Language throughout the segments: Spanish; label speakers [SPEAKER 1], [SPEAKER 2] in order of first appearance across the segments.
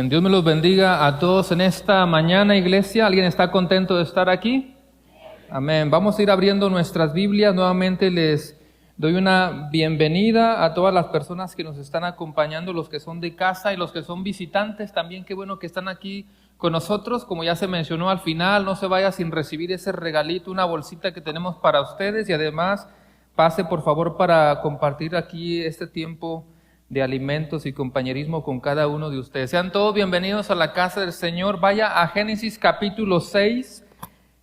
[SPEAKER 1] Amén. Dios me los bendiga a todos en esta mañana, iglesia. ¿Alguien está contento de estar aquí? Amén. Vamos a ir abriendo nuestras Biblias. Nuevamente les doy una bienvenida a todas las personas que nos están acompañando, los que son de casa y los que son visitantes. También qué bueno que están aquí con nosotros. Como ya se mencionó al final, no se vaya sin recibir ese regalito, una bolsita que tenemos para ustedes. Y además, pase por favor para compartir aquí este tiempo de alimentos y compañerismo con cada uno de ustedes. Sean todos bienvenidos a la casa del Señor. Vaya a Génesis capítulo 6.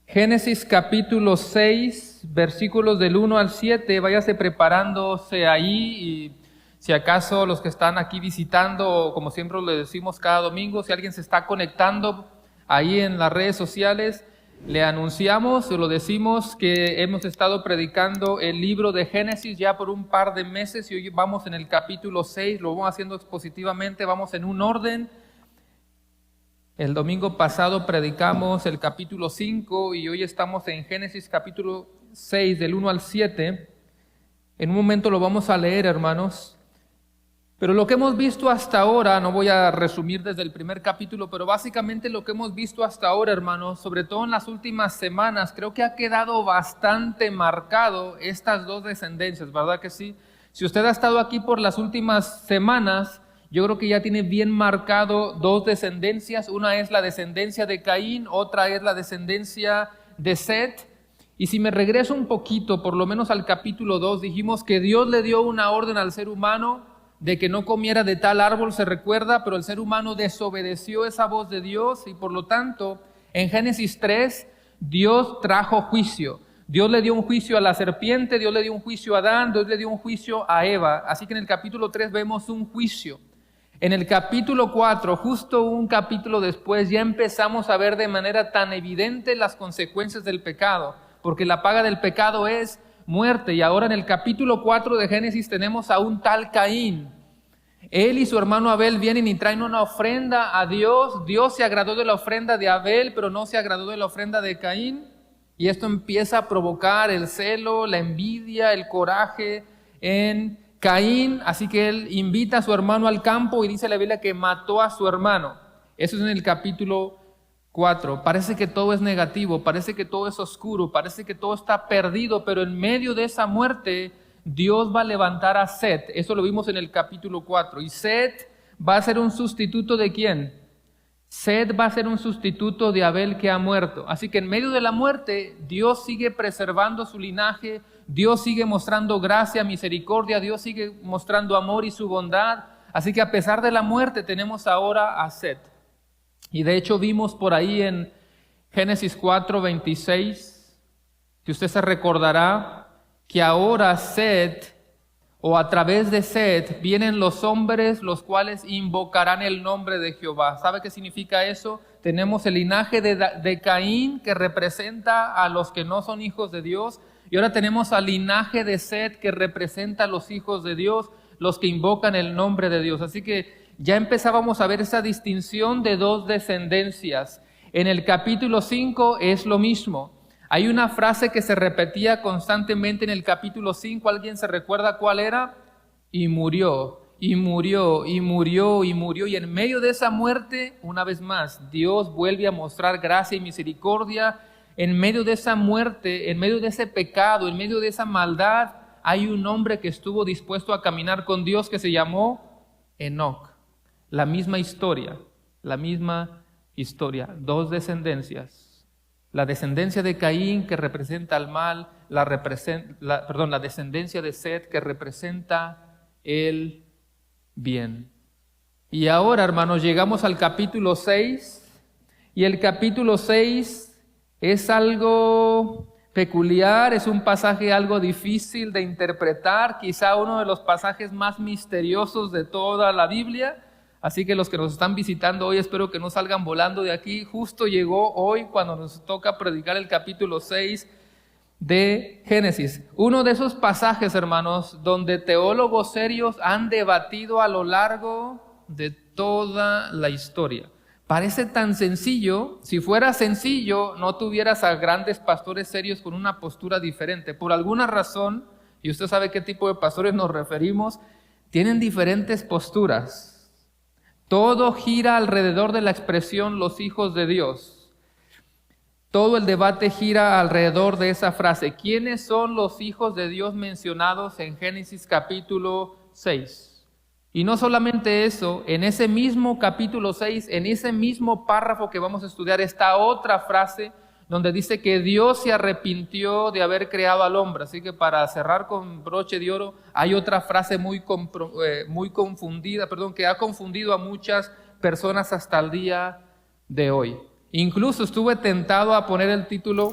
[SPEAKER 1] Génesis capítulo 6, versículos del 1 al 7. Váyase preparándose ahí y si acaso los que están aquí visitando, como siempre le decimos cada domingo, si alguien se está conectando ahí en las redes sociales, le anunciamos o lo decimos que hemos estado predicando el libro de Génesis ya por un par de meses y hoy vamos en el capítulo 6, lo vamos haciendo expositivamente, vamos en un orden. El domingo pasado predicamos el capítulo 5 y hoy estamos en Génesis capítulo 6 del 1 al 7. En un momento lo vamos a leer, hermanos. Pero lo que hemos visto hasta ahora, no voy a resumir desde el primer capítulo, pero básicamente lo que hemos visto hasta ahora, hermanos, sobre todo en las últimas semanas, creo que ha quedado bastante marcado estas dos descendencias, ¿verdad que sí? Si usted ha estado aquí por las últimas semanas, yo creo que ya tiene bien marcado dos descendencias. Una es la descendencia de Caín, otra es la descendencia de Set. Y si me regreso un poquito, por lo menos al capítulo 2, dijimos que Dios le dio una orden al ser humano de que no comiera de tal árbol, se recuerda, pero el ser humano desobedeció esa voz de Dios y por lo tanto, en Génesis 3, Dios trajo juicio. Dios le dio un juicio a la serpiente, Dios le dio un juicio a Adán, Dios le dio un juicio a Eva. Así que en el capítulo 3 vemos un juicio. En el capítulo 4, justo un capítulo después, ya empezamos a ver de manera tan evidente las consecuencias del pecado, porque la paga del pecado es muerte. Y ahora en el capítulo 4 de Génesis tenemos a un tal Caín. Él y su hermano Abel vienen y traen una ofrenda a Dios. Dios se agradó de la ofrenda de Abel, pero no se agradó de la ofrenda de Caín. Y esto empieza a provocar el celo, la envidia, el coraje en Caín. Así que él invita a su hermano al campo y dice la Biblia que mató a su hermano. Eso es en el capítulo 4. Parece que todo es negativo, parece que todo es oscuro, parece que todo está perdido, pero en medio de esa muerte Dios va a levantar a Set. Eso lo vimos en el capítulo 4. Y Set va a ser un sustituto ¿de quién? Set va a ser un sustituto de Abel que ha muerto. Así que en medio de la muerte Dios sigue preservando su linaje, Dios sigue mostrando gracia, misericordia, Dios sigue mostrando amor y su bondad. Así que a pesar de la muerte tenemos ahora a Set. Y de hecho vimos por ahí en Génesis 4:26, que usted se recordará que ahora Set, o a través de Set, vienen los hombres los cuales invocarán el nombre de Jehová. ¿Sabe qué significa eso? Tenemos el linaje de Caín que representa a los que no son hijos de Dios, y ahora tenemos al linaje de Set que representa a los hijos de Dios, los que invocan el nombre de Dios. Así que ya empezábamos a ver esa distinción de dos descendencias. En el capítulo 5 es lo mismo. Hay una frase que se repetía constantemente en el capítulo 5. ¿Alguien se recuerda cuál era? Y murió, y murió, y murió, y murió. Y en medio de esa muerte, una vez más, Dios vuelve a mostrar gracia y misericordia. En medio de esa muerte, en medio de ese pecado, en medio de esa maldad, hay un hombre que estuvo dispuesto a caminar con Dios que se llamó Enoc. La misma historia, dos descendencias. La descendencia de Caín que representa el mal, la descendencia de Set que representa el bien. Y ahora, hermanos, llegamos al capítulo 6 y el capítulo 6 es algo peculiar, es un pasaje algo difícil de interpretar, quizá uno de los pasajes más misteriosos de toda la Biblia. Así que los que nos están visitando hoy, espero que no salgan volando de aquí. Justo llegó hoy cuando nos toca predicar el capítulo 6 de Génesis. Uno de esos pasajes, hermanos, donde teólogos serios han debatido a lo largo de toda la historia. Parece tan sencillo. Si fuera sencillo, no tuvieras a grandes pastores serios con una postura diferente. Por alguna razón, y usted sabe qué tipo de pastores nos referimos, tienen diferentes posturas. Todo gira alrededor de la expresión los hijos de Dios. Todo el debate gira alrededor de esa frase. ¿Quiénes son los hijos de Dios mencionados en Génesis capítulo 6? Y no solamente eso, en ese mismo capítulo 6, en ese mismo párrafo que vamos a estudiar, está otra frase donde dice que Dios se arrepintió de haber creado al hombre. Así que para cerrar con broche de oro, hay otra frase muy confundida, que ha confundido a muchas personas hasta el día de hoy. Incluso estuve tentado a poner el título,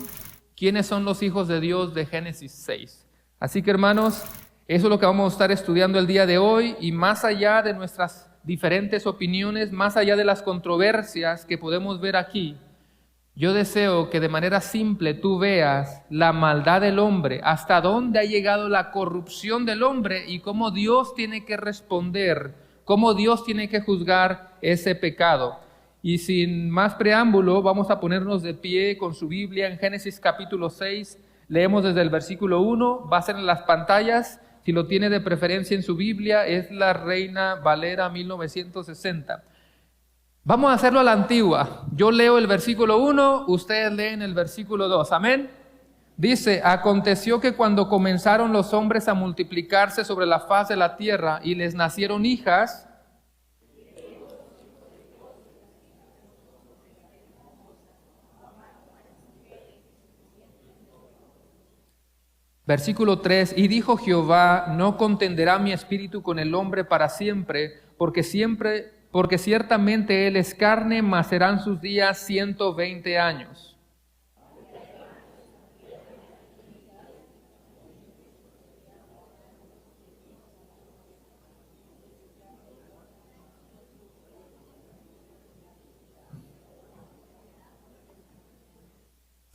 [SPEAKER 1] ¿quiénes son los hijos de Dios de Génesis 6? Así que hermanos, eso es lo que vamos a estar estudiando el día de hoy, y más allá de nuestras diferentes opiniones, más allá de las controversias que podemos ver aquí, yo deseo que de manera simple tú veas la maldad del hombre, hasta dónde ha llegado la corrupción del hombre y cómo Dios tiene que responder, cómo Dios tiene que juzgar ese pecado. Y sin más preámbulo, vamos a ponernos de pie con su Biblia en Génesis capítulo 6. Leemos desde el versículo 1, va a ser en las pantallas. Si lo tiene de preferencia en su Biblia, es la Reina Valera 1960. Vamos a hacerlo a la antigua. Yo leo el versículo 1, ustedes leen el versículo 2. Amén. Dice, aconteció que cuando comenzaron los hombres a multiplicarse sobre la faz de la tierra y les nacieron hijas, versículo 3, y dijo Jehová, no contenderá mi espíritu con el hombre para siempre, porque ciertamente él es carne, mas serán sus días 120 años.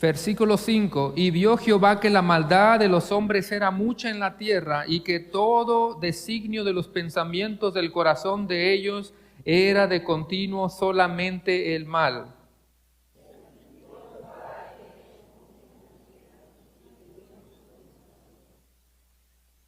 [SPEAKER 1] Versículo 5, y vio Jehová que la maldad de los hombres era mucha en la tierra, y que todo designio de los pensamientos del corazón de ellos era de continuo solamente el mal.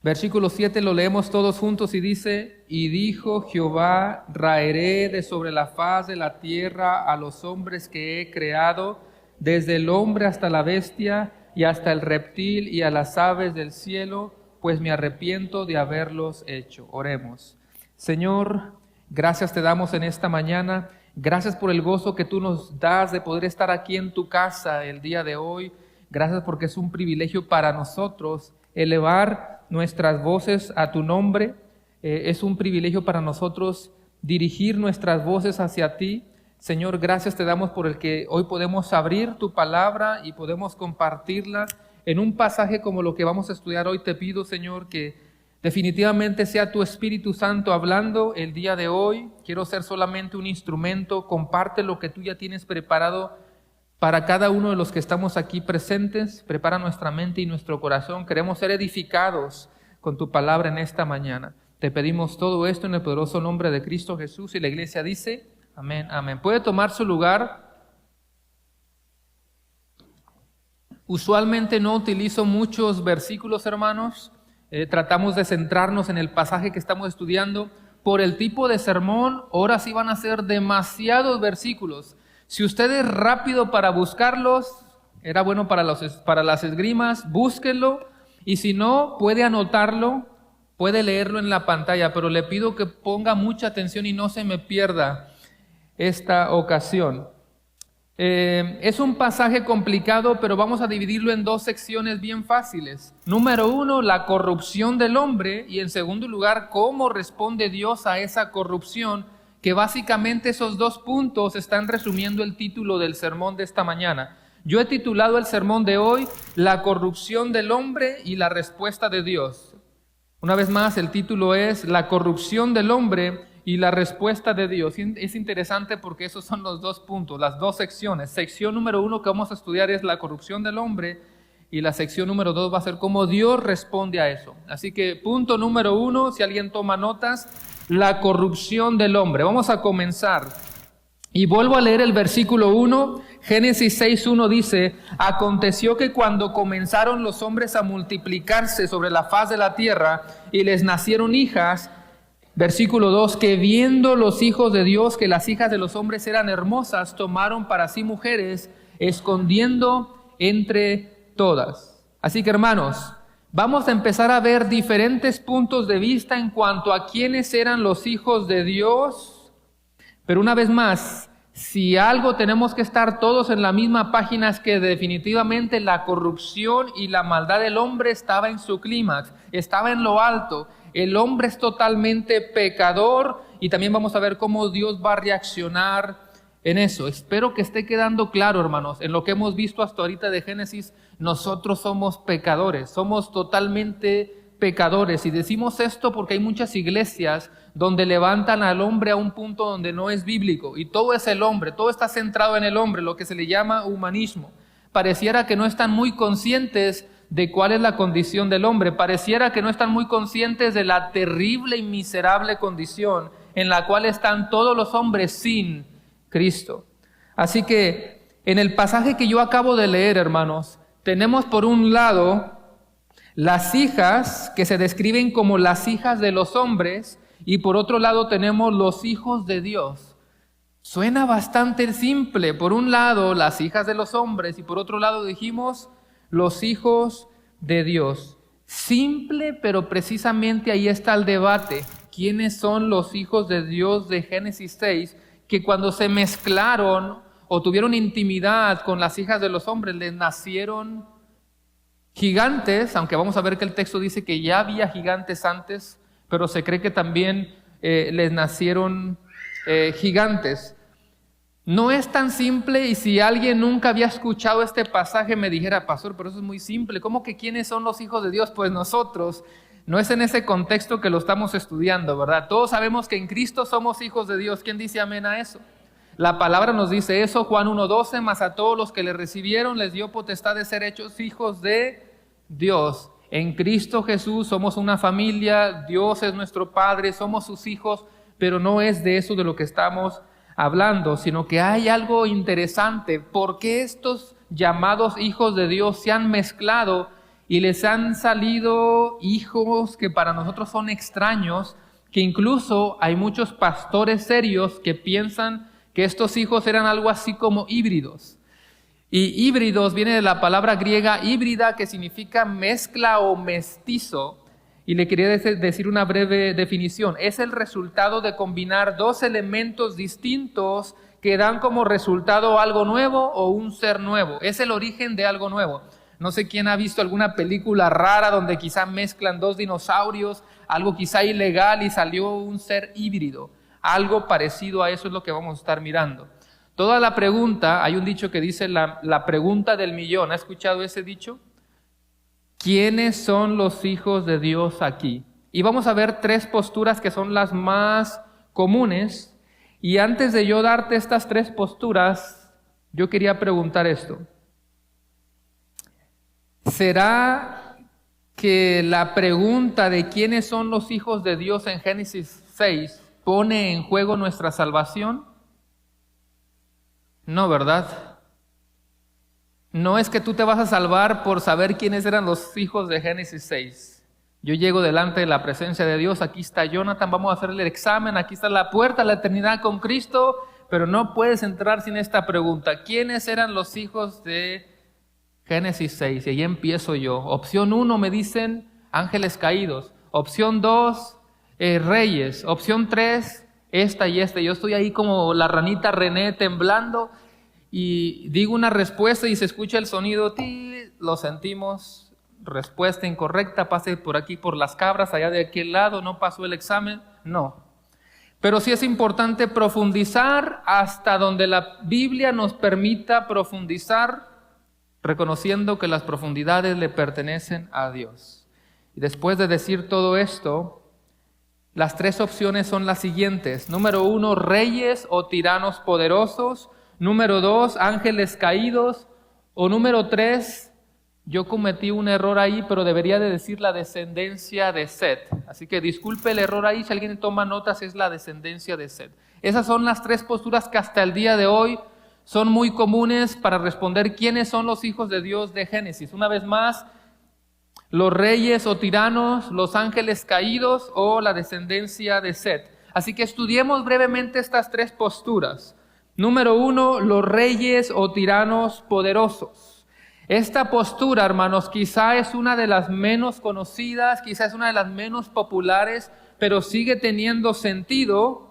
[SPEAKER 1] Versículo 7 lo leemos todos juntos y dice, y dijo Jehová, raeré de sobre la faz de la tierra a los hombres que he creado, desde el hombre hasta la bestia y hasta el reptil y a las aves del cielo, pues me arrepiento de haberlos hecho. Oremos. Señor, gracias te damos en esta mañana. Gracias por el gozo que tú nos das de poder estar aquí en tu casa el día de hoy. Gracias porque es un privilegio para nosotros elevar nuestras voces a tu nombre. Es un privilegio para nosotros dirigir nuestras voces hacia ti. Señor, gracias te damos por el que hoy podemos abrir tu palabra y podemos compartirla en un pasaje como lo que vamos a estudiar hoy. Te pido, Señor, que definitivamente sea tu Espíritu Santo hablando el día de hoy. Quiero ser solamente un instrumento. Comparte lo que tú ya tienes preparado para cada uno de los que estamos aquí presentes. Prepara nuestra mente y nuestro corazón. Queremos ser edificados con tu palabra en esta mañana. Te pedimos todo esto en el poderoso nombre de Cristo Jesús, y la iglesia dice... Amén, amén. ¿Puede tomar su lugar? Usualmente no utilizo muchos versículos, hermanos. Tratamos de centrarnos en el pasaje que estamos estudiando. Por el tipo de sermón, ahora sí van a ser demasiados versículos. Si usted es rápido para buscarlos, era bueno para las esgrimas, búsquenlo. Y si no, puede anotarlo, puede leerlo en la pantalla. Pero le pido que ponga mucha atención y no se me pierda esta ocasión. Es un pasaje complicado, pero vamos a dividirlo en dos secciones bien fáciles. Número 1, la corrupción del hombre, y en segundo lugar, cómo responde Dios a esa corrupción, que básicamente esos dos puntos están resumiendo el título del sermón de esta mañana. Yo he titulado el sermón de hoy, La corrupción del hombre y la respuesta de Dios. Una vez más, el título es La corrupción del hombre y la respuesta de Dios. Es interesante porque esos son los dos puntos, las dos secciones. Sección número 1 que vamos a estudiar es la corrupción del hombre, y la sección número 2 va a ser cómo Dios responde a eso. Así que punto número 1, si alguien toma notas, la corrupción del hombre. Vamos a comenzar. Y vuelvo a leer el versículo 1, Génesis 6:1 dice, aconteció que cuando comenzaron los hombres a multiplicarse sobre la faz de la tierra y les nacieron hijas, Versículo 2, que viendo los hijos de Dios que las hijas de los hombres eran hermosas, tomaron para sí mujeres, escondiendo entre todas. Así que hermanos, vamos a empezar a ver diferentes puntos de vista en cuanto a quiénes eran los hijos de Dios. Pero una vez más, si algo tenemos que estar todos en la misma página es que definitivamente la corrupción y la maldad del hombre estaba en su clímax, estaba en lo alto. El hombre es totalmente pecador y también vamos a ver cómo Dios va a reaccionar en eso. Espero que esté quedando claro, hermanos, en lo que hemos visto hasta ahorita de Génesis, nosotros somos pecadores, somos totalmente pecadores. Y decimos esto porque hay muchas iglesias donde levantan al hombre a un punto donde no es bíblico y todo es el hombre, todo está centrado en el hombre, lo que se le llama humanismo. Pareciera que no están muy conscientes de cuál es la condición del hombre, pareciera que no están muy conscientes de la terrible y miserable condición en la cual están todos los hombres sin Cristo. Así que en el pasaje que yo acabo de leer, hermanos, tenemos por un lado las hijas que se describen como las hijas de los hombres y por otro lado tenemos los hijos de Dios. Suena bastante simple. Por un lado las hijas de los hombres y por otro lado dijimos los hijos de Dios. Simple, pero precisamente ahí está el debate. ¿Quiénes son los hijos de Dios de Génesis 6? Que cuando se mezclaron o tuvieron intimidad con las hijas de los hombres, les nacieron gigantes, aunque vamos a ver que el texto dice que ya había gigantes antes, pero se cree que también les nacieron gigantes. No es tan simple y si alguien nunca había escuchado este pasaje me dijera, pastor, pero eso es muy simple, ¿cómo que quiénes son los hijos de Dios? Pues nosotros. No es en ese contexto que lo estamos estudiando, ¿verdad? Todos sabemos que en Cristo somos hijos de Dios. ¿Quién dice amén a eso? La palabra nos dice eso, Juan 1:12, mas a todos los que le recibieron les dio potestad de ser hechos hijos de Dios. En Cristo Jesús somos una familia, Dios es nuestro Padre, somos sus hijos, pero no es de eso de lo que estamos hablando, sino que hay algo interesante. ¿Por qué estos llamados hijos de Dios se han mezclado y les han salido hijos que para nosotros son extraños? Que incluso hay muchos pastores serios que piensan que estos hijos eran algo así como híbridos. Y híbridos viene de la palabra griega híbrida, que significa mezcla o mestizo. Y le quería decir una breve definición. Es el resultado de combinar dos elementos distintos que dan como resultado algo nuevo o un ser nuevo. Es el origen de algo nuevo. No sé quién ha visto alguna película rara donde quizá mezclan dos dinosaurios, algo quizá ilegal y salió un ser híbrido. Algo parecido a eso es lo que vamos a estar mirando. Toda la pregunta, hay un dicho que dice la pregunta del millón. ¿Ha escuchado ese dicho? ¿Quiénes son los hijos de Dios aquí? Y vamos a ver tres posturas que son las más comunes. Y antes de yo darte estas tres posturas, yo quería preguntar esto. ¿Será que la pregunta de quiénes son los hijos de Dios en Génesis 6 pone en juego nuestra salvación? No, ¿verdad? No es que tú te vas a salvar por saber quiénes eran los hijos de Génesis 6. Yo llego delante de la presencia de Dios, aquí está Jonathan, vamos a hacerle el examen, aquí está la puerta a la eternidad con Cristo, pero no puedes entrar sin esta pregunta. ¿Quiénes eran los hijos de Génesis 6? Y ahí empiezo yo. Opción 1 me dicen ángeles caídos. Opción 2, reyes. Opción 3, esta y esta. Yo estoy ahí como la ranita René temblando y digo una respuesta y se escucha el sonido, lo sentimos, respuesta incorrecta, pase por aquí por las cabras, allá de aquel lado, no pasó el examen, no. Pero sí es importante profundizar hasta donde la Biblia nos permita profundizar, reconociendo que las profundidades le pertenecen a Dios. Y después de decir todo esto, las tres opciones son las siguientes. Número 1, reyes o tiranos poderosos. Número 2, ángeles caídos. O número 3, yo cometí un error ahí, pero debería de decir la descendencia de Set. Así que disculpe el error ahí, si alguien toma notas, es la descendencia de Set. Esas son las tres posturas que hasta el día de hoy son muy comunes para responder quiénes son los hijos de Dios de Génesis. Una vez más, los reyes o tiranos, los ángeles caídos o la descendencia de Set. Así que estudiemos brevemente estas tres posturas. Número 1, los reyes o tiranos poderosos. Esta postura, hermanos, quizá es una de las menos conocidas, quizá es una de las menos populares, pero sigue teniendo sentido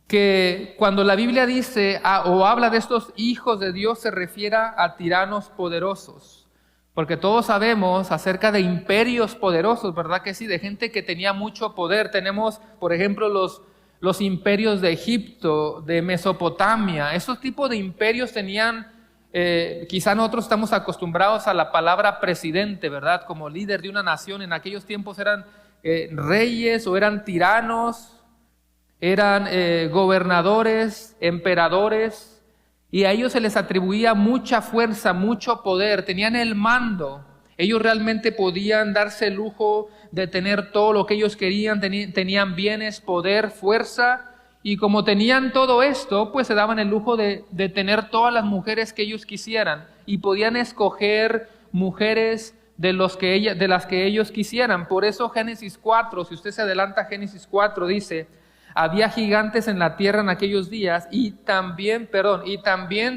[SPEAKER 1] que cuando la Biblia dice o habla de estos hijos de Dios se refiere a tiranos poderosos. Porque todos sabemos acerca de imperios poderosos, ¿verdad que sí? De gente que tenía mucho poder. Tenemos, por ejemplo, los imperios de Egipto, de Mesopotamia. Esos tipos de imperios tenían, quizá nosotros estamos acostumbrados a la palabra presidente, ¿verdad? Como líder de una nación. En aquellos tiempos eran reyes o eran tiranos, eran gobernadores, emperadores. Y a ellos se les atribuía mucha fuerza, mucho poder, tenían el mando. Ellos realmente podían darse el lujo de tener todo lo que ellos querían, tenían bienes, poder, fuerza. Y como tenían todo esto, pues se daban el lujo de tener todas las mujeres que ellos quisieran. Y podían escoger mujeres de las que ellos quisieran. Por eso Génesis 4, si usted se adelanta a Génesis 4, dice: había gigantes en la tierra en aquellos días y también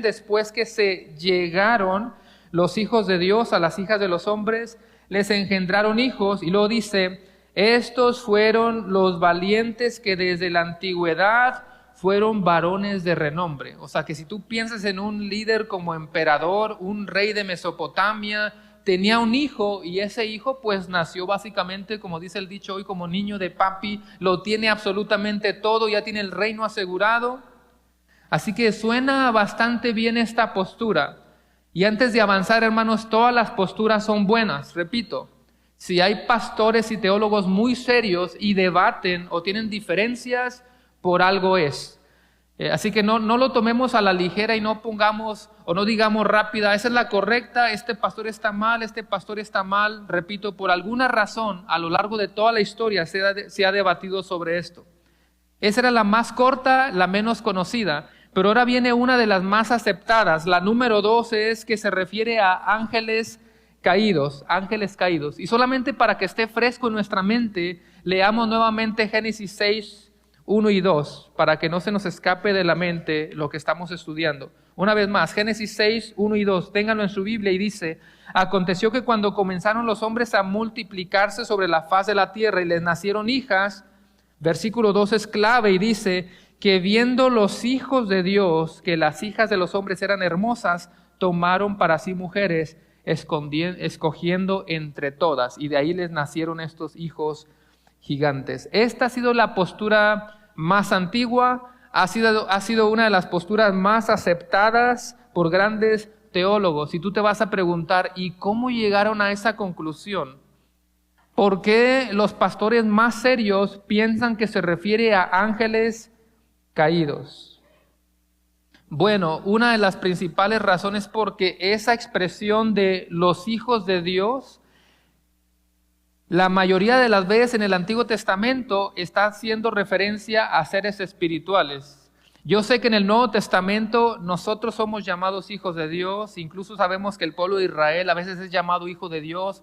[SPEAKER 1] después que se llegaron los hijos de Dios a las hijas de los hombres, les engendraron hijos. Y luego dice: estos fueron los valientes que desde la antigüedad fueron varones de renombre. O sea que si tú piensas en un líder como emperador, un rey de Mesopotamia, tenía un hijo y ese hijo pues nació básicamente, como dice el dicho hoy, como niño de papi, lo tiene absolutamente todo, ya tiene el reino asegurado. Así que suena bastante bien esta postura. Y antes de avanzar, hermanos, todas las posturas son buenas, repito. Si hay pastores y teólogos muy serios y debaten o tienen diferencias, por algo es. Así que no lo tomemos a la ligera y no pongamos o no digamos rápida, esa es la correcta, este pastor está mal. Repito, por alguna razón a lo largo de toda la historia se ha debatido sobre esto. Esa era la más corta, la menos conocida, pero ahora viene una de las más aceptadas. La número 2 es que se refiere a ángeles caídos. Y solamente para que esté fresco en nuestra mente, leamos nuevamente Génesis 6, 1 y 2, para que no se nos escape de la mente lo que estamos estudiando. Una vez más, Génesis 6, 1 y 2, ténganlo en su Biblia y dice: aconteció que cuando comenzaron los hombres a multiplicarse sobre la faz de la tierra y les nacieron hijas, versículo 2 es clave y dice que viendo los hijos de Dios que las hijas de los hombres eran hermosas, tomaron para sí mujeres, escogiendo entre todas, y de ahí les nacieron estos hijos gigantes. Esta ha sido la postura más antigua, ha sido una de las posturas más aceptadas por grandes teólogos. Y tú te vas a preguntar, ¿y cómo llegaron a esa conclusión? ¿Por qué los pastores más serios piensan que se refiere a ángeles caídos? Bueno, una de las principales razones es porque esa expresión de los hijos de Dios, la mayoría de las veces en el Antiguo Testamento está haciendo referencia a seres espirituales. Yo sé que en el Nuevo Testamento nosotros somos llamados hijos de Dios, incluso sabemos que el pueblo de Israel a veces es llamado hijo de Dios,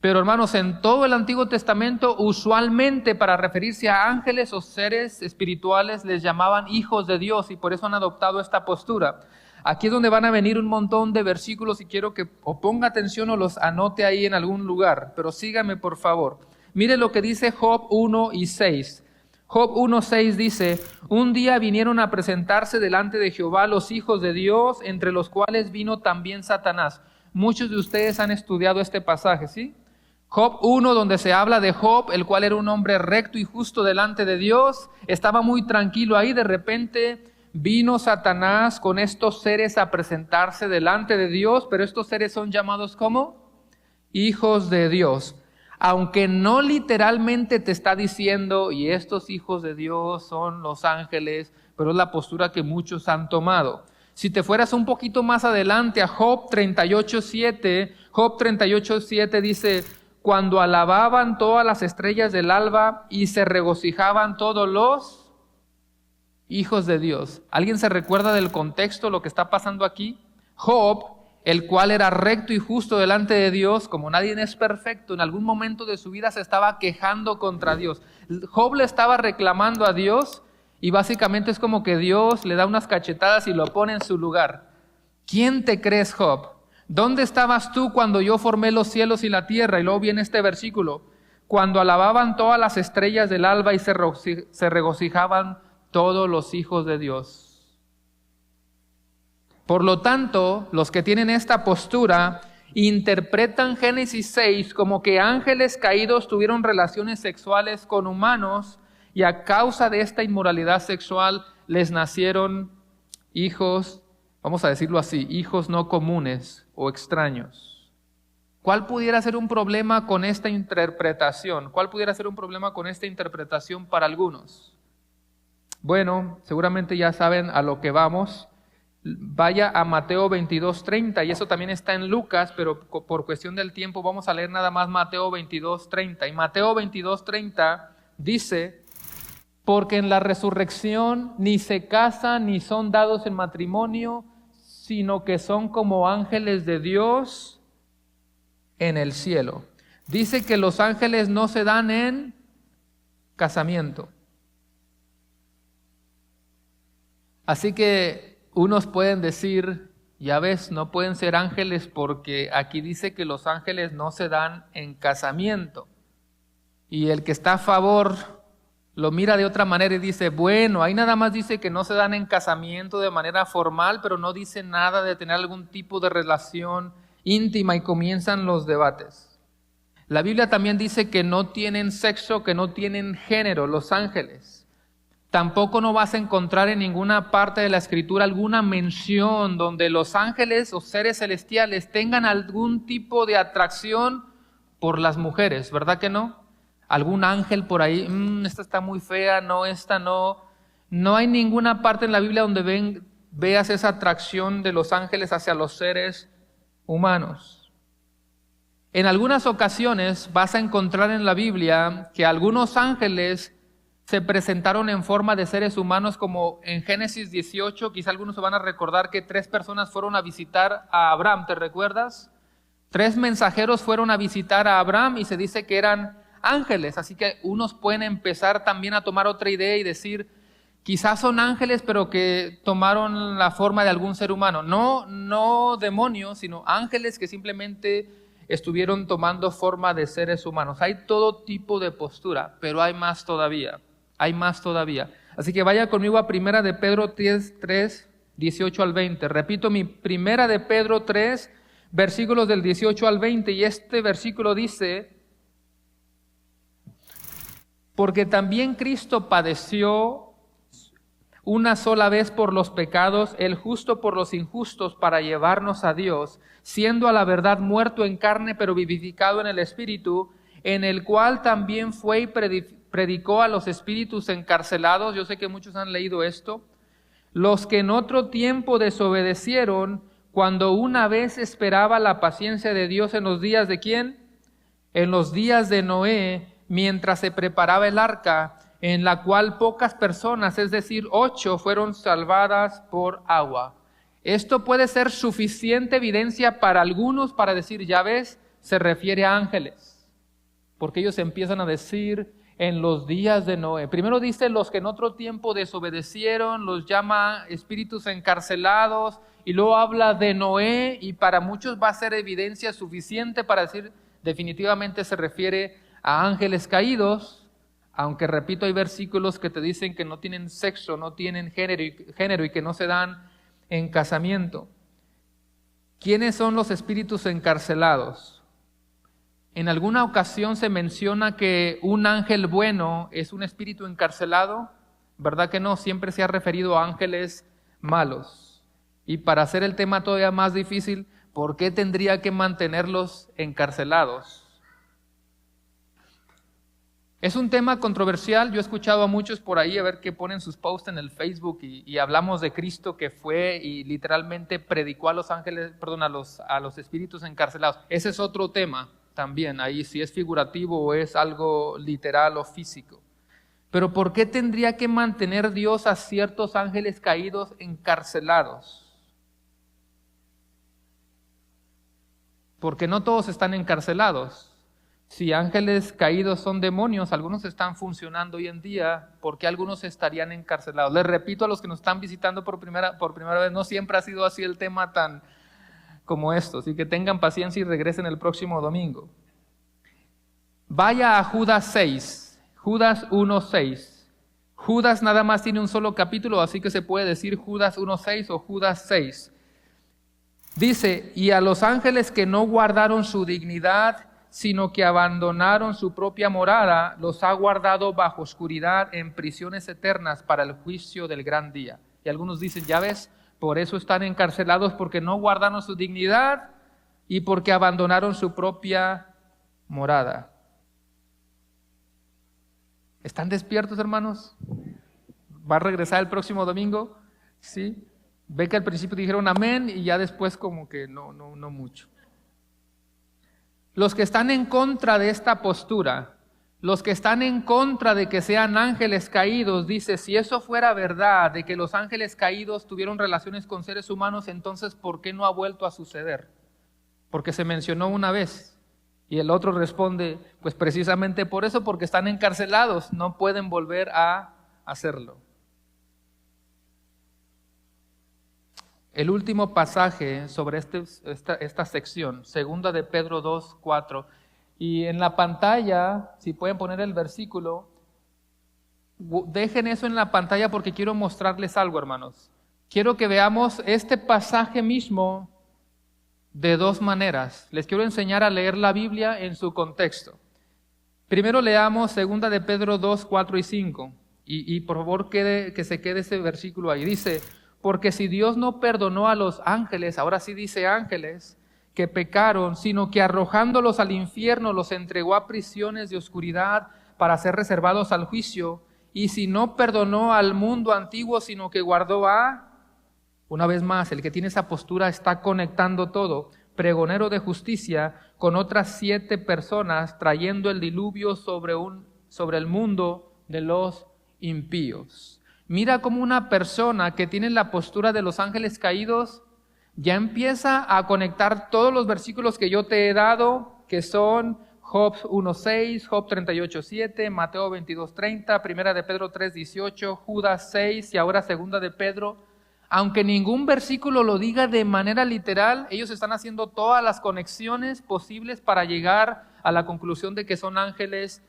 [SPEAKER 1] pero hermanos, en todo el Antiguo Testamento usualmente para referirse a ángeles o seres espirituales les llamaban hijos de Dios y por eso han adoptado esta postura. Aquí es donde van a venir un montón de versículos y quiero que o ponga atención o los anote ahí en algún lugar, pero sígame por favor. Mire lo que dice Job 1 y 6. Job 1:6 dice: un día vinieron a presentarse delante de Jehová los hijos de Dios, entre los cuales vino también Satanás. Muchos de ustedes han estudiado este pasaje, ¿sí? Job 1, donde se habla de Job, el cual era un hombre recto y justo delante de Dios, estaba muy tranquilo ahí, de repente vino Satanás con estos seres a presentarse delante de Dios, pero estos seres son llamados ¿cómo? Hijos de Dios. Aunque no literalmente te está diciendo, y estos hijos de Dios son los ángeles, pero es la postura que muchos han tomado. Si te fueras un poquito más adelante a Job 38:7 dice: cuando alababan todas las estrellas del alba y se regocijaban todos los hijos de Dios. ¿Alguien se recuerda del contexto, lo que está pasando aquí? Job el cual era recto y justo delante de Dios, como nadie es perfecto, en algún momento de su vida se estaba quejando contra Dios. Job le estaba reclamando a Dios y básicamente es como que Dios le da unas cachetadas y lo pone en su lugar. ¿Quién te crees, Job? ¿Dónde estabas tú cuando yo formé los cielos y la tierra? Y luego viene este versículo. Cuando alababan todas las estrellas del alba y se regocijaban todos los hijos de Dios. Por lo tanto, los que tienen esta postura interpretan Génesis 6 como que ángeles caídos tuvieron relaciones sexuales con humanos y a causa de esta inmoralidad sexual les nacieron hijos, vamos a decirlo así, hijos no comunes o extraños. ¿Cuál pudiera ser un problema con esta interpretación? ¿Cuál pudiera ser un problema con esta interpretación para algunos? Bueno, seguramente ya saben a lo que vamos. Vaya a Mateo 22:30, y eso también está en Lucas, pero por cuestión del tiempo vamos a leer nada más Mateo 22:30. Y Mateo 22:30 dice: porque en la resurrección ni se casan ni son dados en matrimonio, sino que son como ángeles de Dios en el cielo. Dice que los ángeles no se dan en casamiento. Así que unos pueden decir, ya ves, no pueden ser ángeles porque aquí dice que los ángeles no se dan en casamiento. Y el que está a favor lo mira de otra manera y dice, bueno, ahí nada más dice que no se dan en casamiento de manera formal, pero no dice nada de tener algún tipo de relación íntima, y comienzan los debates. La Biblia también dice que no tienen sexo, que no tienen género, los ángeles. Tampoco no vas a encontrar en ninguna parte de la Escritura alguna mención donde los ángeles o seres celestiales tengan algún tipo de atracción por las mujeres, ¿verdad que no? Algún ángel por ahí, esta está muy fea, no, esta no. No hay ninguna parte en la Biblia donde veas esa atracción de los ángeles hacia los seres humanos. En algunas ocasiones vas a encontrar en la Biblia que algunos ángeles se presentaron en forma de seres humanos, como en Génesis 18, quizá algunos se van a recordar que 3 personas fueron a visitar a Abraham, ¿te recuerdas? 3 mensajeros fueron a visitar a Abraham y se dice que eran ángeles, así que unos pueden empezar también a tomar otra idea y decir, quizás son ángeles pero que tomaron la forma de algún ser humano, no demonios, sino ángeles que simplemente estuvieron tomando forma de seres humanos. Hay todo tipo de postura, pero hay más todavía. Hay más todavía. Así que vaya conmigo a Primera de Pedro 3, 18 al 20. Repito, mi Primera de Pedro 3, versículos del 18 al 20. Y este versículo dice, porque también Cristo padeció una sola vez por los pecados, el justo por los injustos, para llevarnos a Dios, siendo a la verdad muerto en carne, pero vivificado en el Espíritu, en el cual también fue y predicó a los espíritus encarcelados. Yo sé que muchos han leído esto. Los que en otro tiempo desobedecieron, cuando una vez esperaba la paciencia de Dios en los días de ¿quién? En los días de Noé, mientras se preparaba el arca, en la cual pocas personas, es decir, 8, fueron salvadas por agua. Esto puede ser suficiente evidencia para algunos para decir, ya ves, se refiere a ángeles. Porque ellos empiezan a decir en los días de Noé. Primero dice los que en otro tiempo desobedecieron, los llama espíritus encarcelados, y luego habla de Noé, y para muchos va a ser evidencia suficiente para decir definitivamente se refiere a ángeles caídos, aunque repito, hay versículos que te dicen que no tienen sexo, no tienen género y que no se dan en casamiento. ¿Quiénes son los espíritus encarcelados? En alguna ocasión se menciona que un ángel bueno es un espíritu encarcelado, ¿verdad que no? Siempre se ha referido a ángeles malos. Y para hacer el tema todavía más difícil, ¿por qué tendría que mantenerlos encarcelados? Es un tema controversial. Yo he escuchado a muchos por ahí a ver qué ponen sus posts en el Facebook y hablamos de Cristo que fue y literalmente predicó a los ángeles, perdón, a los espíritus encarcelados. Ese es otro tema también, ahí si es figurativo o es algo literal o físico. Pero ¿por qué tendría que mantener Dios a ciertos ángeles caídos encarcelados? porque no todos están encarcelados. Si ángeles caídos son demonios, algunos están funcionando hoy en día, ¿por qué algunos estarían encarcelados? Les repito a los que nos están visitando por primera vez, no siempre ha sido así el tema tan como esto, así que tengan paciencia y regresen el próximo domingo. Vaya a Judas 6, Judas 1:6. Judas nada más tiene un solo capítulo, así que se puede decir Judas 1:6 o Judas 6. Dice, y a los ángeles que no guardaron su dignidad, sino que abandonaron su propia morada, los ha guardado bajo oscuridad en prisiones eternas para el juicio del gran día. Y algunos dicen, ya ves, por eso están encarcelados, porque no guardaron su dignidad y porque abandonaron su propia morada. ¿Están despiertos, hermanos? ¿Va a regresar el próximo domingo? Sí. Ve que al principio dijeron amén y ya después como que no mucho. Los que están en contra de esta postura, los que están en contra de que sean ángeles caídos, dice, si eso fuera verdad, de que los ángeles caídos tuvieron relaciones con seres humanos, entonces ¿por qué no ha vuelto a suceder? Porque se mencionó una vez. Y el otro responde, pues precisamente por eso, porque están encarcelados, no pueden volver a hacerlo. El último pasaje sobre esta sección, 2 de Pedro 2:4, y en la pantalla, si pueden poner el versículo, dejen eso en la pantalla porque quiero mostrarles algo, hermanos. Quiero que veamos este pasaje mismo de dos maneras. Les quiero enseñar a leer la Biblia en su contexto. Primero leamos 2 de Pedro 2:4 y 5, y por favor que se quede ese versículo ahí. Dice, porque si Dios no perdonó a los ángeles, ahora sí dice ángeles, que pecaron, sino que arrojándolos al infierno los entregó a prisiones de oscuridad para ser reservados al juicio, y si no perdonó al mundo antiguo, sino que guardó una vez más, el que tiene esa postura está conectando todo, pregonero de justicia, con otras 7 personas, trayendo el diluvio sobre el mundo de los impíos. Mira cómo una persona que tiene la postura de los ángeles caídos ya empieza a conectar todos los versículos que yo te he dado, que son Job 1:6, Job 38:7, Mateo 22:30, Primera de Pedro 3:18, Judas 6 y ahora Segunda de Pedro. Aunque ningún versículo lo diga de manera literal, ellos están haciendo todas las conexiones posibles para llegar a la conclusión de que son ángeles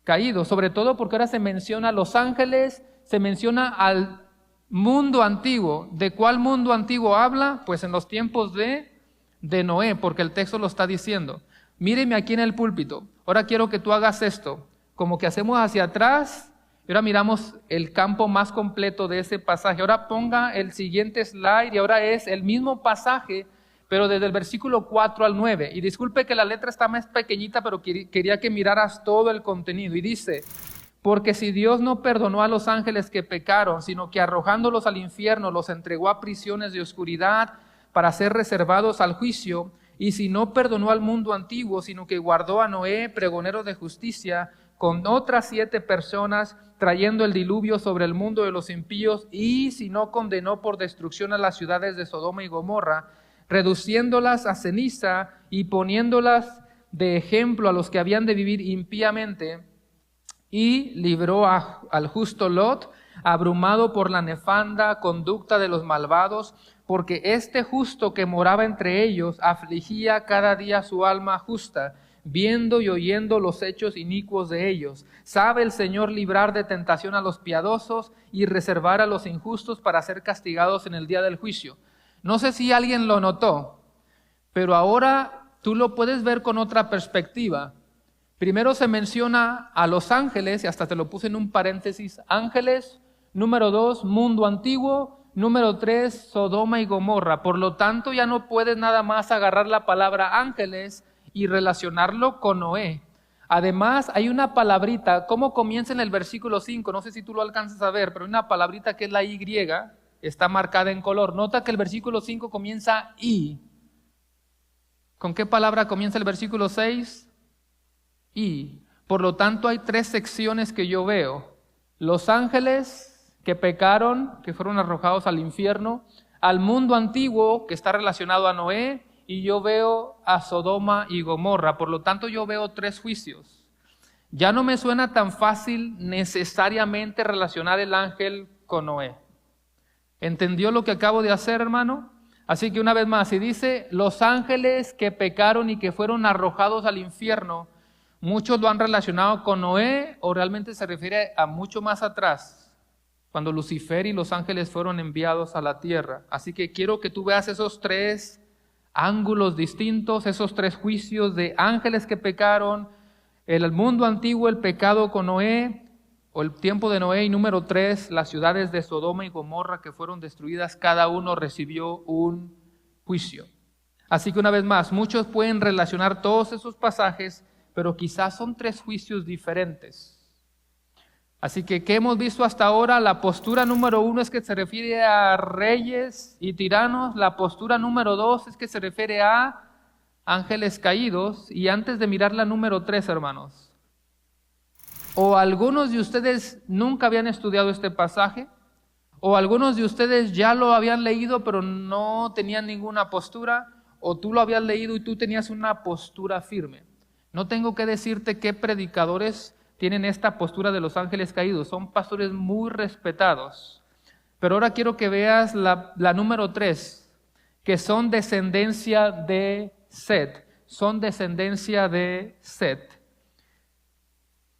[SPEAKER 1] caídos, sobre todo porque ahora se menciona a los ángeles, se menciona al mundo antiguo. ¿De cuál mundo antiguo habla? Pues en los tiempos de Noé, porque el texto lo está diciendo. Míreme aquí en el púlpito. Ahora quiero que tú hagas esto, como que hacemos hacia atrás, y ahora miramos el campo más completo de ese pasaje. Ahora ponga el siguiente slide, y ahora es el mismo pasaje, pero desde el versículo 4 al 9. Y disculpe que la letra está más pequeñita, pero quería que miraras todo el contenido. Y dice, porque si Dios no perdonó a los ángeles que pecaron, sino que arrojándolos al infierno los entregó a prisiones de oscuridad para ser reservados al juicio, y si no perdonó al mundo antiguo, sino que guardó a Noé, pregonero de justicia, con otras 7 personas, trayendo el diluvio sobre el mundo de los impíos, y si no condenó por destrucción a las ciudades de Sodoma y Gomorra, reduciéndolas a ceniza y poniéndolas de ejemplo a los que habían de vivir impíamente, y libró al justo Lot, abrumado por la nefanda conducta de los malvados, porque este justo que moraba entre ellos afligía cada día su alma justa, viendo y oyendo los hechos inicuos de ellos. Sabe el Señor librar de tentación a los piadosos y reservar a los injustos para ser castigados en el día del juicio. No sé si alguien lo notó, pero ahora tú lo puedes ver con otra perspectiva. Primero se menciona a los ángeles, y hasta te lo puse en un paréntesis, ángeles, número 2, mundo antiguo, número 3, Sodoma y Gomorra. Por lo tanto, ya no puedes nada más agarrar la palabra ángeles y relacionarlo con Noé. Además, hay una palabrita, ¿cómo comienza en el versículo 5? No sé si tú lo alcanzas a ver, pero hay una palabrita que es la Y, está marcada en color. Nota que el versículo 5 comienza I. ¿Con qué palabra comienza el versículo 6? Y, por lo tanto, hay 3 secciones que yo veo. Los ángeles que pecaron, que fueron arrojados al infierno, al mundo antiguo, que está relacionado a Noé, y yo veo a Sodoma y Gomorra. Por lo tanto, yo veo 3 juicios. Ya no me suena tan fácil necesariamente relacionar el ángel con Noé. ¿Entendió lo que acabo de hacer, hermano? Así que una vez más, si dice los ángeles que pecaron y que fueron arrojados al infierno, muchos lo han relacionado con Noé o realmente se refiere a mucho más atrás, cuando Lucifer y los ángeles fueron enviados a la tierra. Así que quiero que tú veas esos 3 ángulos distintos, esos 3 juicios de ángeles que pecaron, el mundo antiguo, el pecado con Noé, o el tiempo de Noé, y número 3, las ciudades de Sodoma y Gomorra que fueron destruidas, cada uno recibió un juicio. Así que una vez más, muchos pueden relacionar todos esos pasajes, pero quizás son 3 juicios diferentes. Así que, ¿qué hemos visto hasta ahora? La postura número 1 es que se refiere a reyes y tiranos. La postura número 2 es que se refiere a ángeles caídos. Y antes de mirar la número 3, hermanos, o algunos de ustedes nunca habían estudiado este pasaje, o algunos de ustedes ya lo habían leído pero no tenían ninguna postura, o tú lo habías leído y tú tenías una postura firme. No tengo que decirte qué predicadores tienen esta postura de los ángeles caídos, son pastores muy respetados. Pero ahora quiero que veas la número 3, que son descendencia de Set, son descendencia de Set.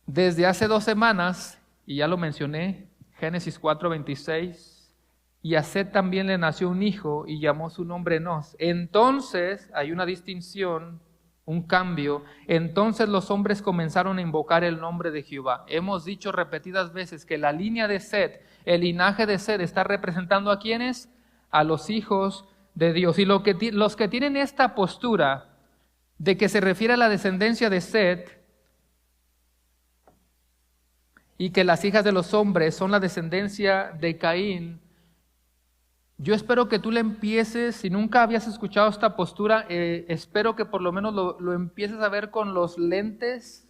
[SPEAKER 1] Desde hace 2 semanas, y ya lo mencioné, Génesis 4:26, y a Set también le nació un hijo y llamó su nombre Enos. Entonces, hay una distinción, un cambio. Entonces los hombres comenzaron a invocar el nombre de Jehová. Hemos dicho repetidas veces que la línea de Set, el linaje de Set, está representando a ¿quiénes? A los hijos de Dios. Y los que tienen esta postura de que se refiere a la descendencia de Set, y que las hijas de los hombres son la descendencia de Caín, yo espero que tú le empieces, si nunca habías escuchado esta postura, espero que por lo menos lo empieces a ver con los lentes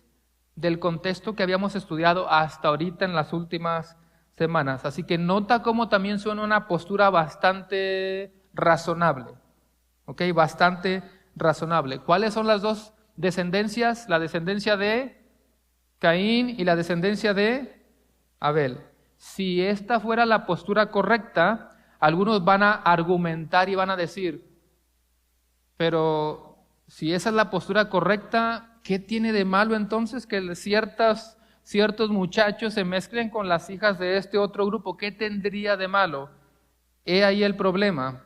[SPEAKER 1] del contexto que habíamos estudiado hasta ahorita en las últimas semanas. Así que nota cómo también suena una postura bastante razonable, ¿ok? Bastante razonable. ¿Cuáles son las 2 descendencias? La descendencia de Caín y la descendencia de Abel. Si esta fuera la postura correcta, algunos van a argumentar y van a decir, pero si esa es la postura correcta, ¿qué tiene de malo entonces que ciertos muchachos se mezclen con las hijas de este otro grupo? ¿Qué tendría de malo? He ahí el problema.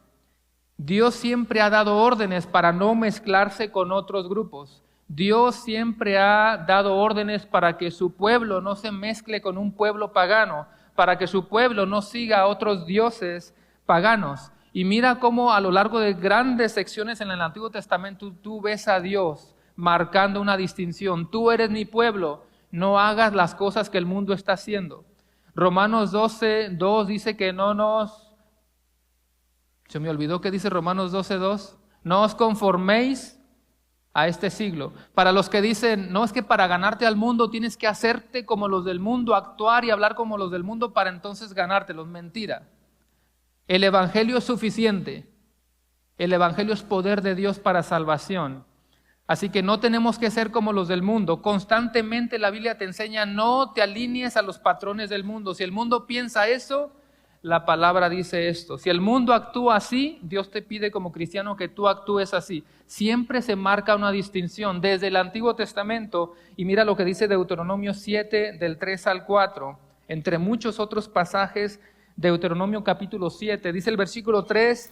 [SPEAKER 1] Dios siempre ha dado órdenes para no mezclarse con otros grupos. Dios siempre ha dado órdenes para que su pueblo no se mezcle con un pueblo pagano, para que su pueblo no siga a otros dioses paganos. Y mira cómo a lo largo de grandes secciones en el Antiguo Testamento tú ves a Dios marcando una distinción. Tú eres mi pueblo, no hagas las cosas que el mundo está haciendo. Romanos 12:2 dice que se me olvidó que dice Romanos 12:2, no os conforméis a este siglo. Para los que dicen, no, es que para ganarte al mundo tienes que hacerte como los del mundo, actuar y hablar como los del mundo para entonces ganártelos. Mentira. El evangelio es suficiente. El evangelio es poder de Dios para salvación. Así que no tenemos que ser como los del mundo. Constantemente la Biblia te enseña, no te alinees a los patrones del mundo. Si el mundo piensa eso, la palabra dice esto. Si el mundo actúa así, Dios te pide como cristiano que tú actúes así. Siempre se marca una distinción desde el Antiguo Testamento. Y mira lo que dice Deuteronomio 7, del 3 al 4. Entre muchos otros pasajes, Deuteronomio capítulo 7, dice el versículo 3,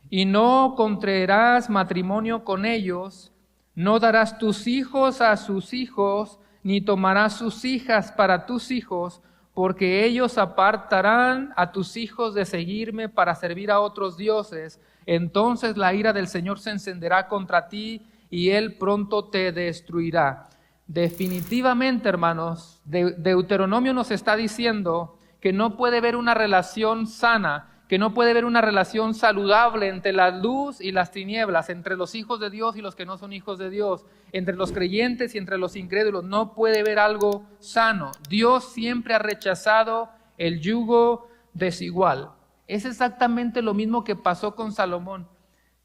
[SPEAKER 1] y no contraerás matrimonio con ellos, no darás tus hijos a sus hijos, ni tomarás sus hijas para tus hijos, porque ellos apartarán a tus hijos de seguirme para servir a otros dioses. Entonces la ira del Señor se encenderá contra ti y Él pronto te destruirá. Definitivamente, hermanos, Deuteronomio nos está diciendo que no puede haber una relación sana, que no puede haber una relación saludable entre la luz y las tinieblas, entre los hijos de Dios y los que no son hijos de Dios, entre los creyentes y entre los incrédulos. No puede haber algo sano. Dios siempre ha rechazado el yugo desigual. Es exactamente lo mismo que pasó con Salomón.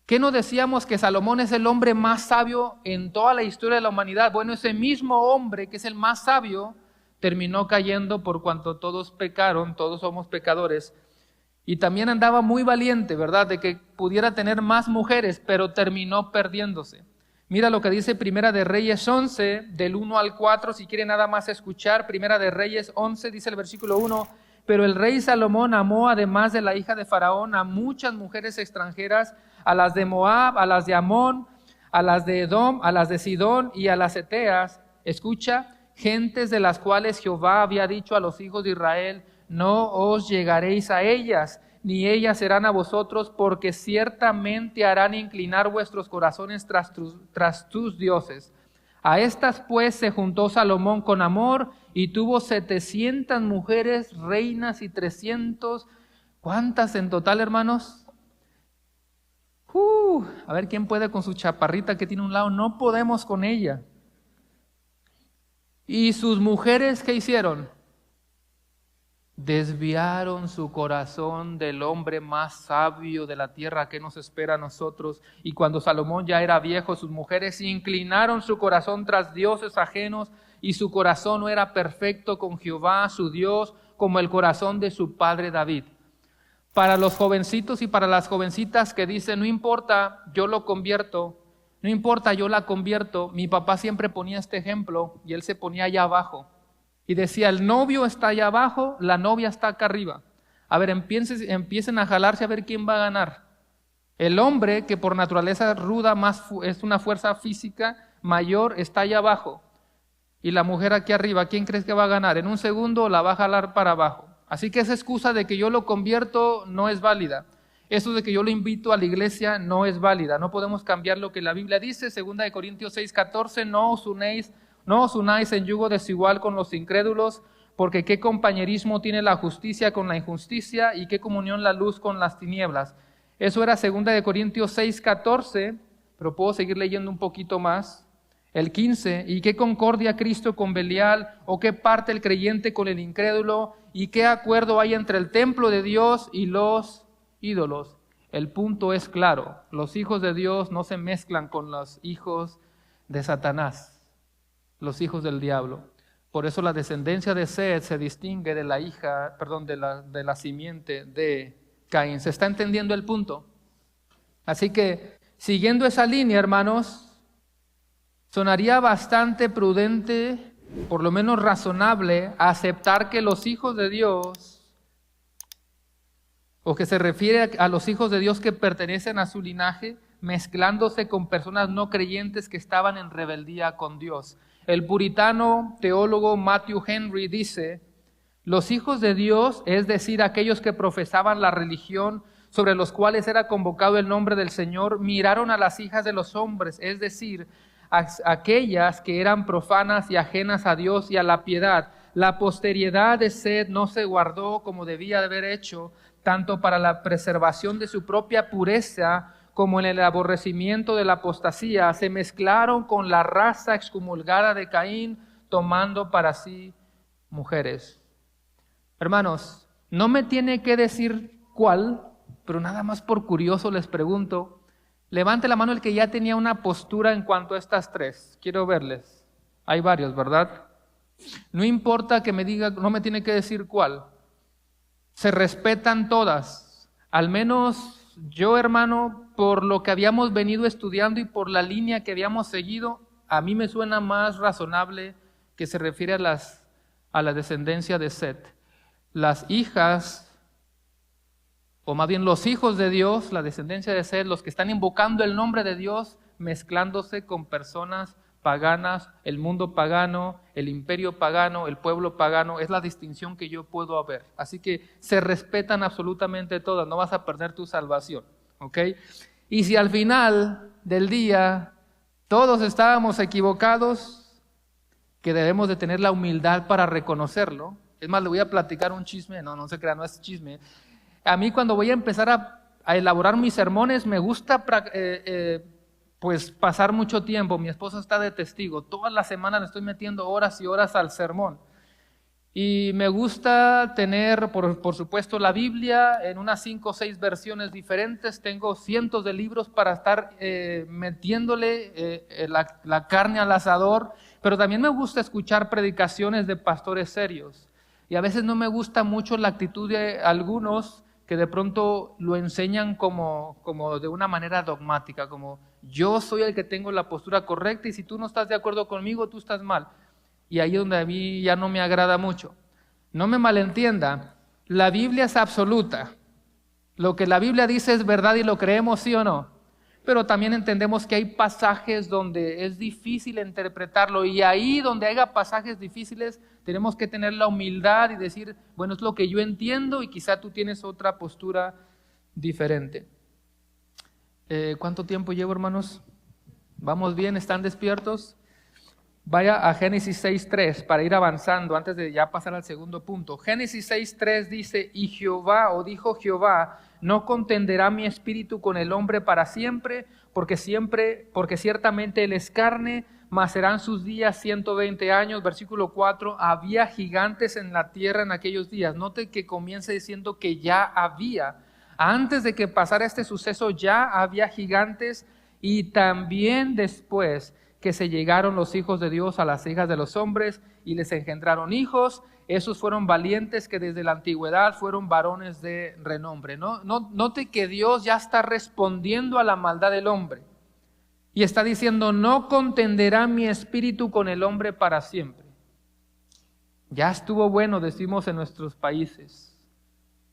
[SPEAKER 1] ¿Qué no decíamos que Salomón es el hombre más sabio en toda la historia de la humanidad? Bueno, ese mismo hombre que es el más sabio terminó cayendo por cuanto todos pecaron, todos somos pecadores. Y también andaba muy valiente, ¿verdad? De que pudiera tener más mujeres, pero terminó perdiéndose. Mira lo que dice Primera de Reyes 11, del 1 al 4, si quiere nada más escuchar. Primera de Reyes 11, dice el versículo 1, pero el rey Salomón amó, además de la hija de Faraón, a muchas mujeres extranjeras, a las de Moab, a las de Amón, a las de Edom, a las de Sidón y a las Eteas. Escucha, gentes de las cuales Jehová había dicho a los hijos de Israel, no os llegaréis a ellas, ni ellas serán a vosotros, porque ciertamente harán inclinar vuestros corazones tras tus dioses. A estas pues se juntó Salomón con amor y tuvo 700 mujeres, reinas y 300. ¿Cuántas en total, hermanos? A ver quién puede con su chaparrita que tiene un lado. No podemos con ella. ¿Y sus mujeres qué hicieron? Desviaron su corazón del hombre más sabio de la tierra. ¿Qué nos espera a nosotros? Y cuando Salomón ya era viejo, sus mujeres inclinaron su corazón tras dioses ajenos, y su corazón no era perfecto con Jehová, su Dios, como el corazón de su padre David. Para los jovencitos y para las jovencitas que dicen, no importa, yo lo convierto, no importa, yo la convierto. Mi papá siempre ponía este ejemplo y él se ponía allá abajo. Y decía, el novio está allá abajo, la novia está acá arriba. A ver, empiecen a jalarse a ver quién va a ganar. El hombre, que por naturaleza ruda es una fuerza física mayor, está allá abajo. Y la mujer aquí arriba, ¿quién crees que va a ganar? En un segundo la va a jalar para abajo. Así que esa excusa de que yo lo convierto no es válida. Eso de que yo lo invito a la iglesia no es válida. No podemos cambiar lo que la Biblia dice. 2 Corintios 6:14, no os unáis en yugo desigual con los incrédulos, porque qué compañerismo tiene la justicia con la injusticia y qué comunión la luz con las tinieblas. Eso era 2 Corintios 6:14, pero puedo seguir leyendo un poquito más. El 15, y qué concordia Cristo con Belial, o qué parte el creyente con el incrédulo, y qué acuerdo hay entre el templo de Dios y los ídolos. El punto es claro, los hijos de Dios no se mezclan con los hijos de Satanás, los hijos del diablo. Por eso la descendencia de Seth se distingue de de la simiente de Caín. ¿Se está entendiendo el punto? Así que, siguiendo esa línea, hermanos, sonaría bastante prudente, por lo menos razonable, aceptar que los hijos de Dios, o que se refiere a los hijos de Dios que pertenecen a su linaje, mezclándose con personas no creyentes que estaban en rebeldía con Dios. El puritano teólogo Matthew Henry dice, los hijos de Dios, es decir, aquellos que profesaban la religión sobre los cuales era convocado el nombre del Señor, miraron a las hijas de los hombres, es decir, aquellas que eran profanas y ajenas a Dios y a la piedad. La posteridad de Seth no se guardó como debía de haber hecho, tanto para la preservación de su propia pureza como en el aborrecimiento de la apostasía. Se mezclaron con la raza excomulgada de Caín, tomando para sí mujeres. Hermanos, no me tiene que decir cuál, pero nada más por curioso les pregunto. Levante la mano el que ya tenía una postura en cuanto a estas tres. Quiero verles. Hay varios, ¿verdad? No importa que me diga, no me tiene que decir cuál. Se respetan todas. Al menos yo, hermano, por lo que habíamos venido estudiando y por la línea que habíamos seguido, a mí me suena más razonable que se refiere a la descendencia de Seth. Las hijas, o más bien los hijos de Dios, la descendencia de Seth, los que están invocando el nombre de Dios, mezclándose con personas paganas, el mundo pagano, el imperio pagano, el pueblo pagano, es la distinción que yo puedo ver. Así que se respetan absolutamente todas, no vas a perder tu salvación, ¿ok? Y si al final del día todos estábamos equivocados, que debemos de tener la humildad para reconocerlo. Es más, le voy a platicar un chisme, no se crea, no es chisme. A mí cuando voy a empezar a elaborar mis sermones, me gusta pues pasar mucho tiempo. Mi esposa está de testigo. Toda la semana le estoy metiendo horas y horas al sermón. Y me gusta tener, por supuesto, la Biblia en unas 5 o 6 versiones diferentes. Tengo cientos de libros para estar metiéndole la carne al asador. Pero también me gusta escuchar predicaciones de pastores serios. Y a veces no me gusta mucho la actitud de algunos que de pronto lo enseñan como de una manera dogmática, como yo soy el que tengo la postura correcta y si tú no estás de acuerdo conmigo, tú estás mal. Y ahí es donde a mí ya no me agrada mucho. No me malentienda, la Biblia es absoluta. Lo que la Biblia dice es verdad y lo creemos, sí o no. Pero también entendemos que hay pasajes donde es difícil interpretarlo y ahí donde haya pasajes difíciles tenemos que tener la humildad y decir, bueno, es lo que yo entiendo y quizá tú tienes otra postura diferente. ¿Cuánto tiempo llevo, hermanos? ¿Vamos bien? ¿Están despiertos? Vaya a Génesis 6.3 para ir avanzando antes de ya pasar al segundo punto. Génesis 6.3 dice, y Jehová, o dijo Jehová, no contenderá mi espíritu con el hombre para siempre, porque ciertamente él es carne, mas serán sus días 120 años. Versículo 4, había gigantes en la tierra en aquellos días. Note que comienza diciendo que ya había. Antes de que pasara este suceso ya había gigantes y también después que se llegaron los hijos de Dios a las hijas de los hombres y les engendraron hijos. Esos fueron valientes que desde la antigüedad fueron varones de renombre. Note que Dios ya está respondiendo a la maldad del hombre y está diciendo, no contenderá mi espíritu con el hombre para siempre. Ya estuvo bueno, decimos en nuestros países.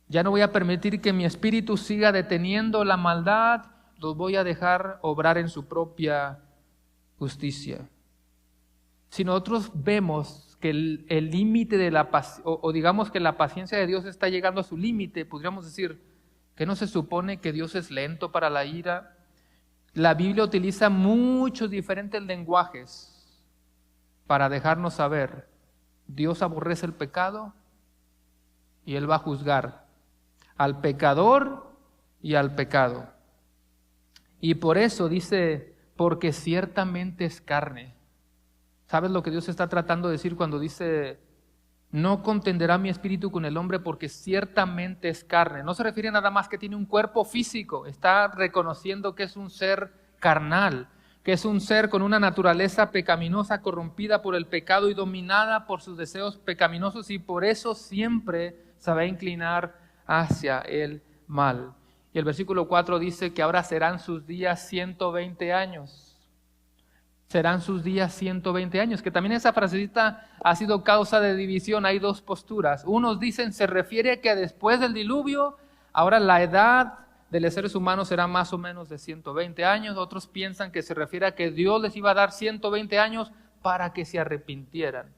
[SPEAKER 1] Ya no voy a permitir que mi espíritu siga deteniendo la maldad, los voy a dejar obrar en su propia justicia. Si nosotros vemos que el límite de la paciencia, o digamos que la paciencia de Dios está llegando a su límite, podríamos decir que no se supone que Dios es lento para la ira. La Biblia utiliza muchos diferentes lenguajes para dejarnos saber, Dios aborrece el pecado y Él va a juzgar al pecador y al pecado. Y por eso dice, porque ciertamente es carne. ¿Sabes lo que Dios está tratando de decir cuando dice, no contenderá mi espíritu con el hombre porque ciertamente es carne? No se refiere nada más que tiene un cuerpo físico, está reconociendo que es un ser carnal, que es un ser con una naturaleza pecaminosa, corrompida por el pecado y dominada por sus deseos pecaminosos y por eso siempre se va a inclinar hacia el mal. Y el versículo 4 dice que ahora serán sus días 120 años. Serán sus días 120 años, que también esa frasecita ha sido causa de división. Hay dos posturas. Unos dicen, se refiere a que después del diluvio, ahora la edad de los seres humanos será más o menos de 120 años. Otros piensan que se refiere a que Dios les iba a dar 120 años para que se arrepintieran.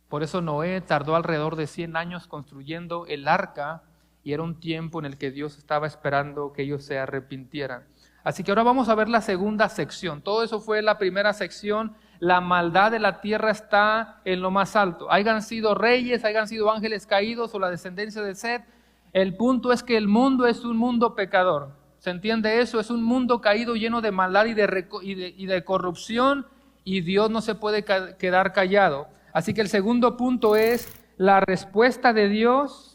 [SPEAKER 1] Por eso Noé tardó alrededor de 100 años construyendo el arca, y era un tiempo en el que Dios estaba esperando que ellos se arrepintieran. Así que ahora vamos a ver la segunda sección. Todo eso fue la primera sección. La maldad de la tierra está en lo más alto. Hayan sido reyes, hayan sido ángeles caídos o la descendencia de Set. El punto es que el mundo es un mundo pecador. ¿Se entiende eso? Es un mundo caído lleno de maldad y de corrupción, y Dios no se puede quedar callado. Así que el segundo punto es la respuesta de Dios.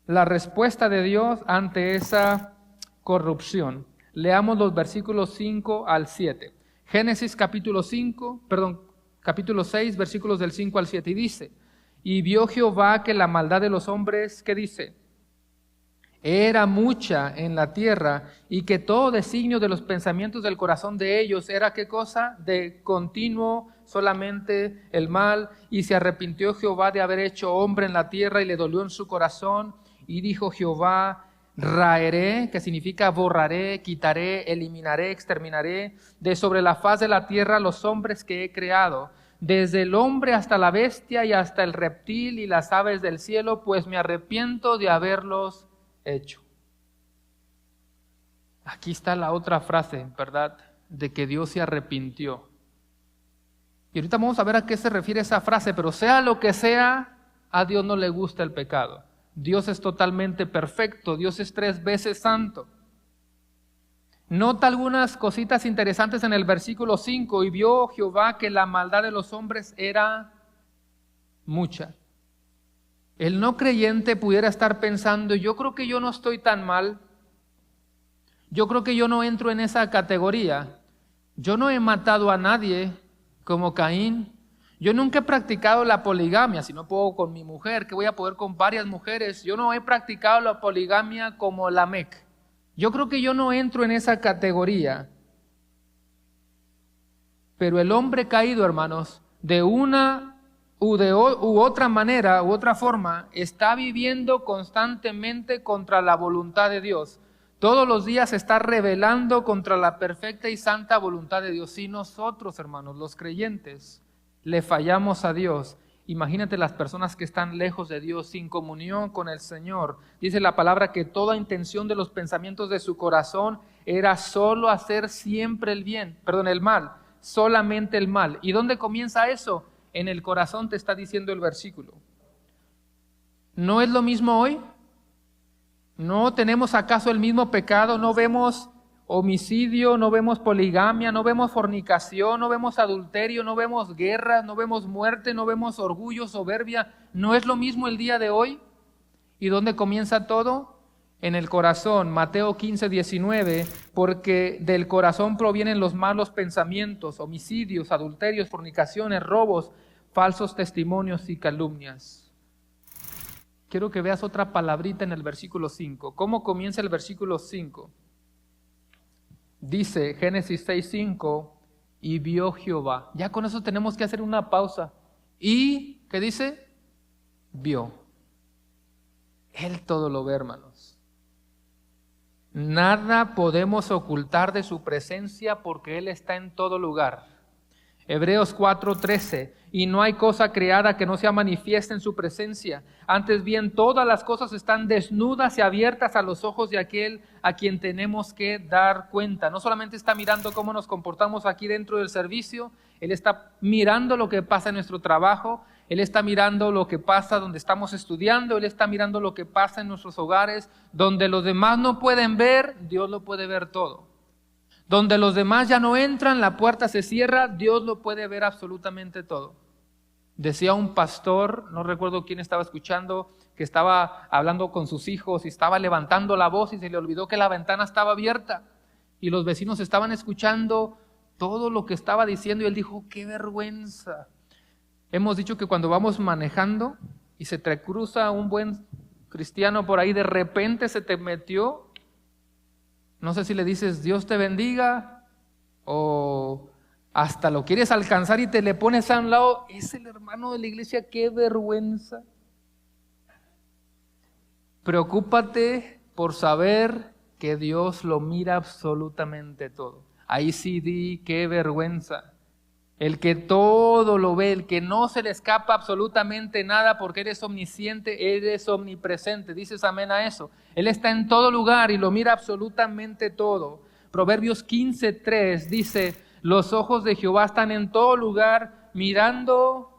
[SPEAKER 1] La respuesta de Dios ante esa corrupción. Leamos los versículos 5 al 7. Génesis capítulo 6, versículos del 5 al 7. Y dice, y vio Jehová que la maldad de los hombres, ¿qué dice? Era mucha en la tierra, y que todo designio de los pensamientos del corazón de ellos era, ¿qué cosa? De continuo solamente el mal. Y se arrepintió Jehová de haber hecho hombre en la tierra, y le dolió en su corazón. Y dijo Jehová, raeré, que significa borraré, quitaré, eliminaré, exterminaré de sobre la faz de la tierra los hombres que he creado, desde el hombre hasta la bestia y hasta el reptil y las aves del cielo, pues me arrepiento de haberlos hecho. Aquí está la otra frase, ¿verdad? De que Dios se arrepintió. Y ahorita vamos a ver a qué se refiere esa frase, pero sea lo que sea, a Dios no le gusta el pecado. Dios es totalmente perfecto, Dios es 3 veces santo. Nota algunas cositas interesantes en el versículo 5, y vio Jehová que la maldad de los hombres era mucha. El no creyente pudiera estar pensando, yo creo que yo no estoy tan mal, yo creo que yo no entro en esa categoría, yo no he matado a nadie como Caín, yo nunca he practicado la poligamia, si no puedo con mi mujer, que voy a poder con varias mujeres, yo no he practicado la poligamia como Lamec, yo creo que yo no entro en esa categoría. Pero el hombre caído, hermanos, de una u otra manera, u otra forma, está viviendo constantemente contra la voluntad de Dios. Todos los días se está rebelando contra la perfecta y santa voluntad de Dios. Si nosotros, hermanos, los creyentes, le fallamos a Dios, imagínate las personas que están lejos de Dios, sin comunión con el Señor. Dice la palabra que toda intención de los pensamientos de su corazón era solo hacer siempre el mal, solamente el mal. ¿Y dónde comienza eso? En el corazón, te está diciendo el versículo. ¿No es lo mismo hoy? ¿No tenemos acaso el mismo pecado? ¿No vemos homicidio? ¿No vemos poligamia? ¿No vemos fornicación? ¿No vemos adulterio? ¿No vemos guerras? ¿No vemos muerte? ¿No vemos orgullo, soberbia? ¿No es lo mismo el día de hoy? ¿Y dónde comienza todo? En el corazón. Mateo 15:19, porque del corazón provienen los malos pensamientos, homicidios, adulterios, fornicaciones, robos, falsos testimonios y calumnias. Quiero que veas otra palabrita en el versículo 5. ¿Cómo comienza el versículo 5? Dice Génesis 6:5, y vio Jehová. Ya con eso tenemos que hacer una pausa. ¿Y qué dice? Vio. Él todo lo ve, hermanos. Nada podemos ocultar de su presencia porque Él está en todo lugar. Hebreos 4:13, y no hay cosa creada que no sea manifiesta en su presencia. Antes bien, todas las cosas están desnudas y abiertas a los ojos de aquel a quien tenemos que dar cuenta. No solamente está mirando cómo nos comportamos aquí dentro del servicio, Él está mirando lo que pasa en nuestro trabajo, Él está mirando lo que pasa donde estamos estudiando, Él está mirando lo que pasa en nuestros hogares, donde los demás no pueden ver, Dios lo puede ver todo. Donde los demás ya no entran, la puerta se cierra, Dios lo puede ver absolutamente todo. Decía un pastor, no recuerdo quién estaba escuchando, que estaba hablando con sus hijos y estaba levantando la voz y se le olvidó que la ventana estaba abierta. Y los vecinos estaban escuchando todo lo que estaba diciendo y él dijo, ¡qué vergüenza! Hemos dicho que cuando vamos manejando y se te cruza un buen cristiano por ahí, de repente se te metió. No sé si le dices Dios te bendiga o hasta lo quieres alcanzar y te le pones a un lado. Es el hermano de la iglesia, qué vergüenza. Preocúpate por saber que Dios lo mira absolutamente todo. Ahí sí di, qué vergüenza. El que todo lo ve, el que no se le escapa absolutamente nada porque eres omnisciente, eres omnipresente. Dices amén a eso. Él está en todo lugar y lo mira absolutamente todo. Proverbios 15:3 dice, los ojos de Jehová están en todo lugar mirando,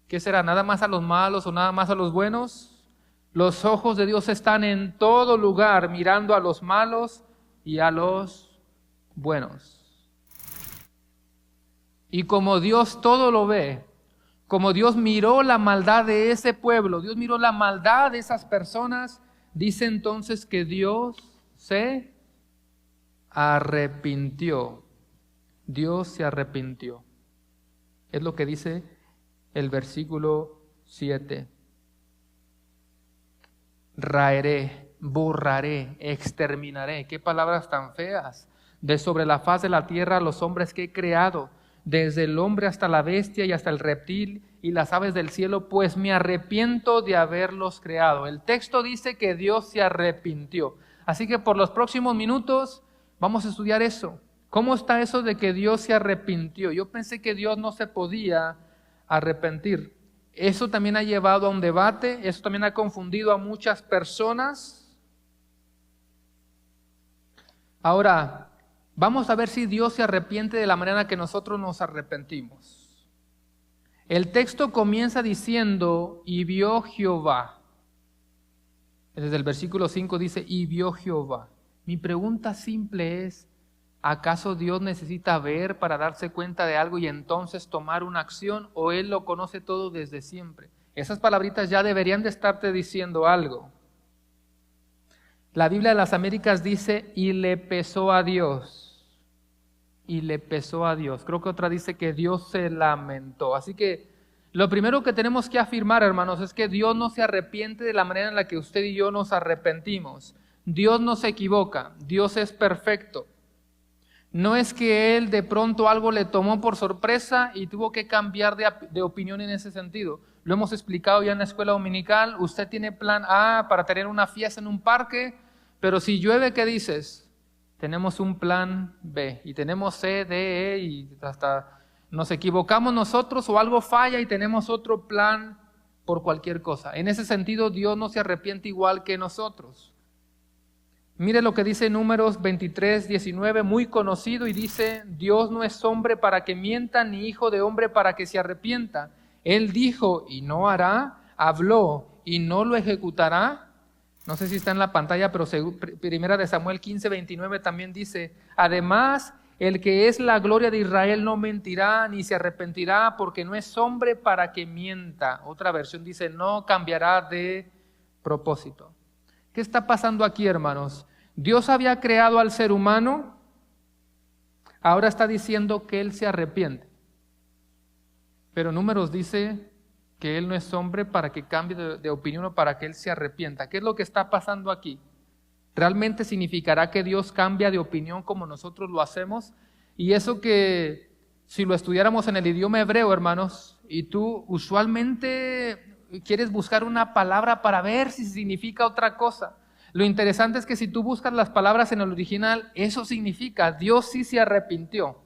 [SPEAKER 1] ¿qué será? ¿Nada más a los malos o nada más a los buenos? Los ojos de Dios están en todo lugar mirando a los malos y a los buenos. Y como Dios todo lo ve, como Dios miró la maldad de ese pueblo, Dios miró la maldad de esas personas, dice entonces que Dios se arrepintió. Dios se arrepintió. Es lo que dice el versículo 7. Raeré, borraré, exterminaré. Qué palabras tan feas. De sobre la faz de la tierra los hombres que he creado, desde el hombre hasta la bestia y hasta el reptil y las aves del cielo, pues me arrepiento de haberlos creado. El texto dice que Dios se arrepintió. Así que por los próximos minutos vamos a estudiar eso. ¿Cómo está eso de que Dios se arrepintió? Yo pensé que Dios no se podía arrepentir. Eso también ha llevado a un debate, eso también ha confundido a muchas personas. Ahora, vamos a ver si Dios se arrepiente de la manera que nosotros nos arrepentimos. El texto comienza diciendo, y vio Jehová. Desde el versículo 5 dice, y vio Jehová. Mi pregunta simple es, ¿Acaso Dios necesita ver para darse cuenta de algo y entonces tomar una acción? ¿O Él lo conoce todo desde siempre? Esas palabritas ya deberían de estarte diciendo algo. La Biblia de las Américas dice, y le pesó a Dios. Y le pesó a Dios. Creo que otra dice que Dios se lamentó. Así que lo primero que tenemos que afirmar, hermanos, es que Dios no se arrepiente de la manera en la que usted y yo nos arrepentimos. Dios no se equivoca. Dios es perfecto. No es que Él de pronto algo le tomó por sorpresa y tuvo que cambiar de opinión en ese sentido. Lo hemos explicado ya en la escuela dominical. Usted tiene plan A para tener una fiesta en un parque, pero si llueve, ¿qué dices? Tenemos un plan B y tenemos C, D, E y hasta nos equivocamos nosotros o algo falla y tenemos otro plan por cualquier cosa. En ese sentido, Dios no se arrepiente igual que nosotros. Mire lo que dice Números 23, 19, muy conocido, y dice, Dios no es hombre para que mienta, ni hijo de hombre para que se arrepienta. Él dijo y no hará, habló y no lo ejecutará. No sé si está en la pantalla, pero primera de Samuel 15, 29 también dice, además, el que es la gloria de Israel no mentirá ni se arrepentirá, porque no es hombre para que mienta. Otra versión dice, no cambiará de propósito. ¿Qué está pasando aquí, hermanos? Dios había creado al ser humano, ahora está diciendo que Él se arrepiente. Pero Números dice que Él no es hombre para que cambie de opinión o para que Él se arrepienta. ¿Qué es lo que está pasando aquí? ¿Realmente significará que Dios cambia de opinión como nosotros lo hacemos? Y eso que si lo estudiáramos en el idioma hebreo, hermanos, y tú usualmente quieres buscar una palabra para ver si significa otra cosa. Lo interesante es que si tú buscas las palabras en el original, eso significa Dios sí se arrepintió.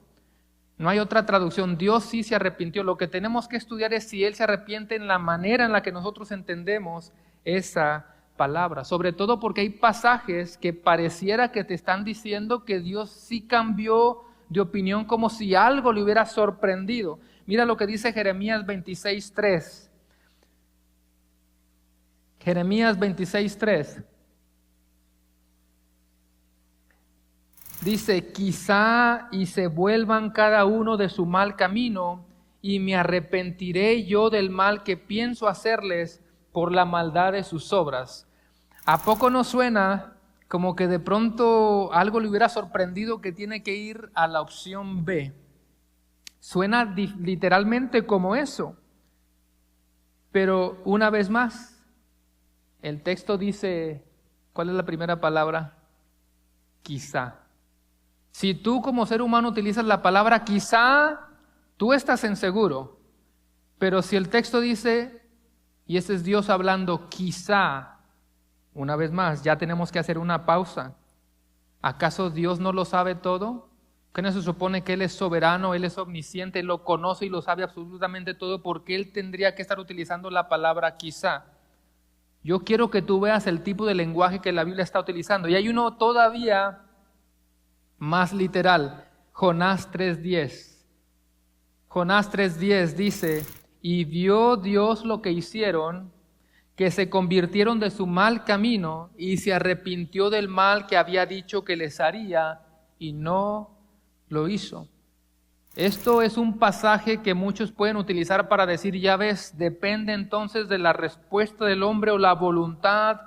[SPEAKER 1] No hay otra traducción, Dios sí se arrepintió. Lo que tenemos que estudiar es si Él se arrepiente en la manera en la que nosotros entendemos esa palabra. Sobre todo porque hay pasajes que pareciera que te están diciendo que Dios sí cambió de opinión como si algo le hubiera sorprendido. Mira lo que dice Jeremías 26:3. Jeremías 26:3. Dice, quizá y se vuelvan cada uno de su mal camino, y me arrepentiré yo del mal que pienso hacerles por la maldad de sus obras. ¿A poco no suena como que de pronto algo le hubiera sorprendido que tiene que ir a la opción B? Suena literalmente como eso. Pero una vez más, el texto dice, ¿cuál es la primera palabra? Quizá. Si tú como ser humano utilizas la palabra quizá, tú estás en seguro. Pero si el texto dice, y ese es Dios hablando, quizá, una vez más, ya tenemos que hacer una pausa. ¿Acaso Dios no lo sabe todo? ¿Qué no se supone que Él es soberano, Él es omnisciente, Él lo conoce y lo sabe absolutamente todo? ¿Por qué Él tendría que estar utilizando la palabra quizá? Yo quiero que tú veas el tipo de lenguaje que la Biblia está utilizando. Y hay uno todavía más literal, Jonás 3:10. Jonás 3:10 dice, y vio Dios lo que hicieron, que se convirtieron de su mal camino y se arrepintió del mal que había dicho que les haría y no lo hizo. Esto es un pasaje que muchos pueden utilizar para decir, ya ves, depende entonces de la respuesta del hombre o la voluntad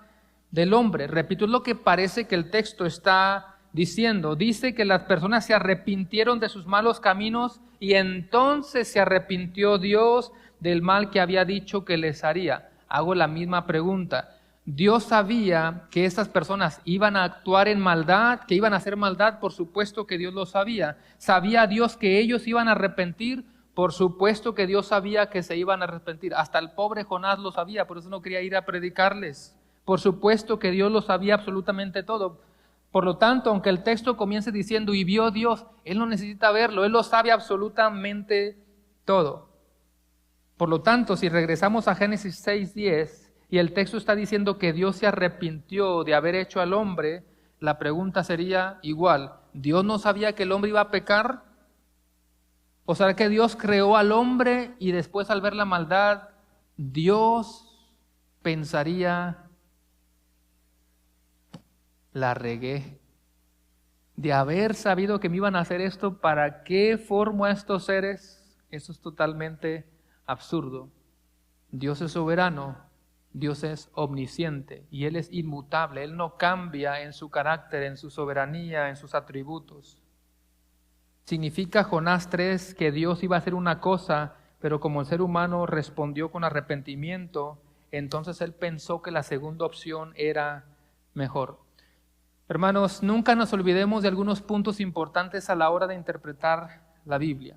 [SPEAKER 1] del hombre. Repito, es lo que parece que el texto está diciendo. Dice que las personas se arrepintieron de sus malos caminos y entonces se arrepintió Dios del mal que había dicho que les haría. Hago la misma pregunta. Dios sabía que estas personas iban a actuar en maldad, que iban a hacer maldad, por supuesto que Dios lo sabía. ¿Sabía Dios que ellos iban a arrepentir? Por supuesto que Dios sabía que se iban a arrepentir. Hasta el pobre Jonás lo sabía, por eso no quería ir a predicarles. Por supuesto que Dios lo sabía absolutamente todo. Por lo tanto, aunque el texto comience diciendo, y vio Dios, Él no necesita verlo, Él lo sabe absolutamente todo. Por lo tanto, si regresamos a Génesis 6:10, y el texto está diciendo que Dios se arrepintió de haber hecho al hombre, la pregunta sería igual, ¿Dios no sabía que el hombre iba a pecar? ¿O será que Dios creó al hombre y después al ver la maldad, Dios pensaría, la regué, de haber sabido que me iban a hacer esto, ¿para qué formo a estos seres? Eso es totalmente absurdo. Dios es soberano, Dios es omnisciente y Él es inmutable. Él no cambia en su carácter, en su soberanía, en sus atributos. Significa Jonás 3 que Dios iba a hacer una cosa, pero como el ser humano respondió con arrepentimiento, entonces él pensó que la segunda opción era mejor. Hermanos, nunca nos olvidemos de algunos puntos importantes a la hora de interpretar la Biblia.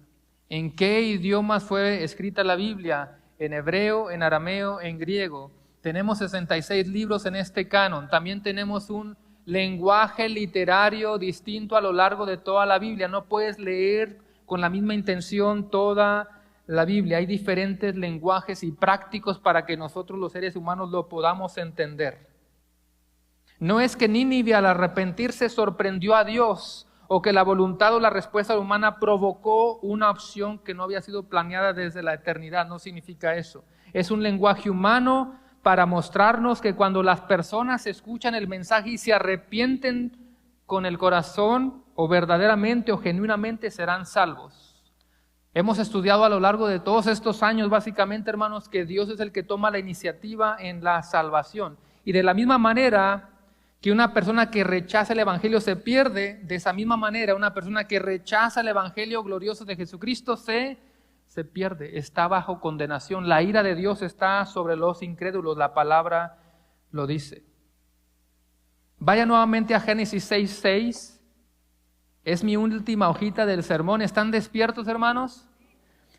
[SPEAKER 1] ¿En qué idiomas fue escrita la Biblia? En hebreo, en arameo, en griego. Tenemos 66 libros en este canon. También tenemos un lenguaje literario distinto a lo largo de toda la Biblia. No puedes leer con la misma intención toda la Biblia. Hay diferentes lenguajes y prácticos para que nosotros los seres humanos lo podamos entender. No es que Nínive al arrepentirse sorprendió a Dios o que la voluntad o la respuesta humana provocó una opción que no había sido planeada desde la eternidad. No significa eso. Es un lenguaje humano para mostrarnos que cuando las personas escuchan el mensaje y se arrepienten con el corazón o verdaderamente o genuinamente serán salvos. Hemos estudiado a lo largo de todos estos años básicamente, hermanos, que Dios es el que toma la iniciativa en la salvación. Y de la misma manera que una persona que rechaza el Evangelio se pierde, de esa misma manera una persona que rechaza el Evangelio glorioso de Jesucristo se pierde, está bajo condenación. La ira de Dios está sobre los incrédulos, la palabra lo dice. Vaya nuevamente a Génesis 6:6, es mi última hojita del sermón. ¿Están despiertos, hermanos?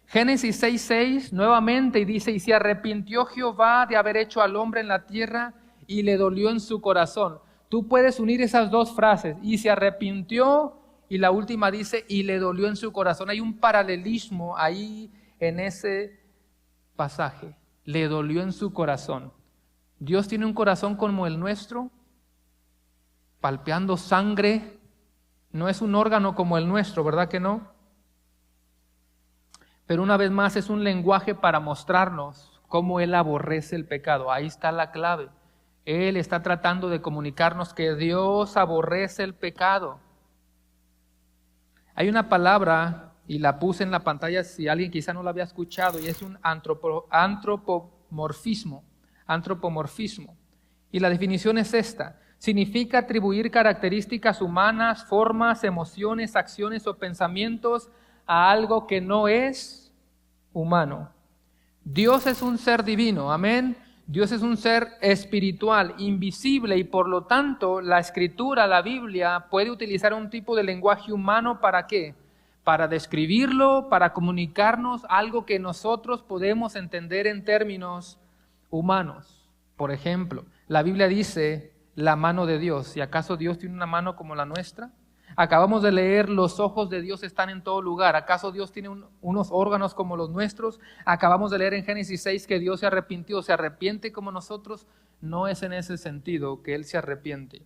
[SPEAKER 1] Génesis 6:6 nuevamente y dice, y se arrepintió Jehová de haber hecho al hombre en la tierra y le dolió en su corazón. Tú puedes unir esas dos frases, y se arrepintió, y la última dice, y le dolió en su corazón. Hay un paralelismo ahí en ese pasaje. Le dolió en su corazón. Dios tiene un corazón como el nuestro, palpeando sangre. No es un órgano como el nuestro, ¿verdad que no? Pero una vez más es un lenguaje para mostrarnos cómo Él aborrece el pecado. Ahí está la clave. Él está tratando de comunicarnos que Dios aborrece el pecado. Hay una palabra, y la puse en la pantalla si alguien quizá no la había escuchado, y es un antropomorfismo. Antropomorfismo. Y la definición es esta. Significa atribuir características humanas, formas, emociones, acciones o pensamientos a algo que no es humano. Dios es un ser divino, amén. Dios es un ser espiritual, invisible, y por lo tanto la Escritura, la Biblia, puede utilizar un tipo de lenguaje humano ¿para qué? Para describirlo, para comunicarnos algo que nosotros podemos entender en términos humanos. Por ejemplo, la Biblia dice la mano de Dios. ¿Y acaso Dios tiene una mano como la nuestra? Acabamos de leer, los ojos de Dios están en todo lugar. ¿Acaso Dios tiene unos órganos como los nuestros? Acabamos de leer en Génesis 6 que Dios se arrepintió, se arrepiente como nosotros. No es en ese sentido que Él se arrepiente.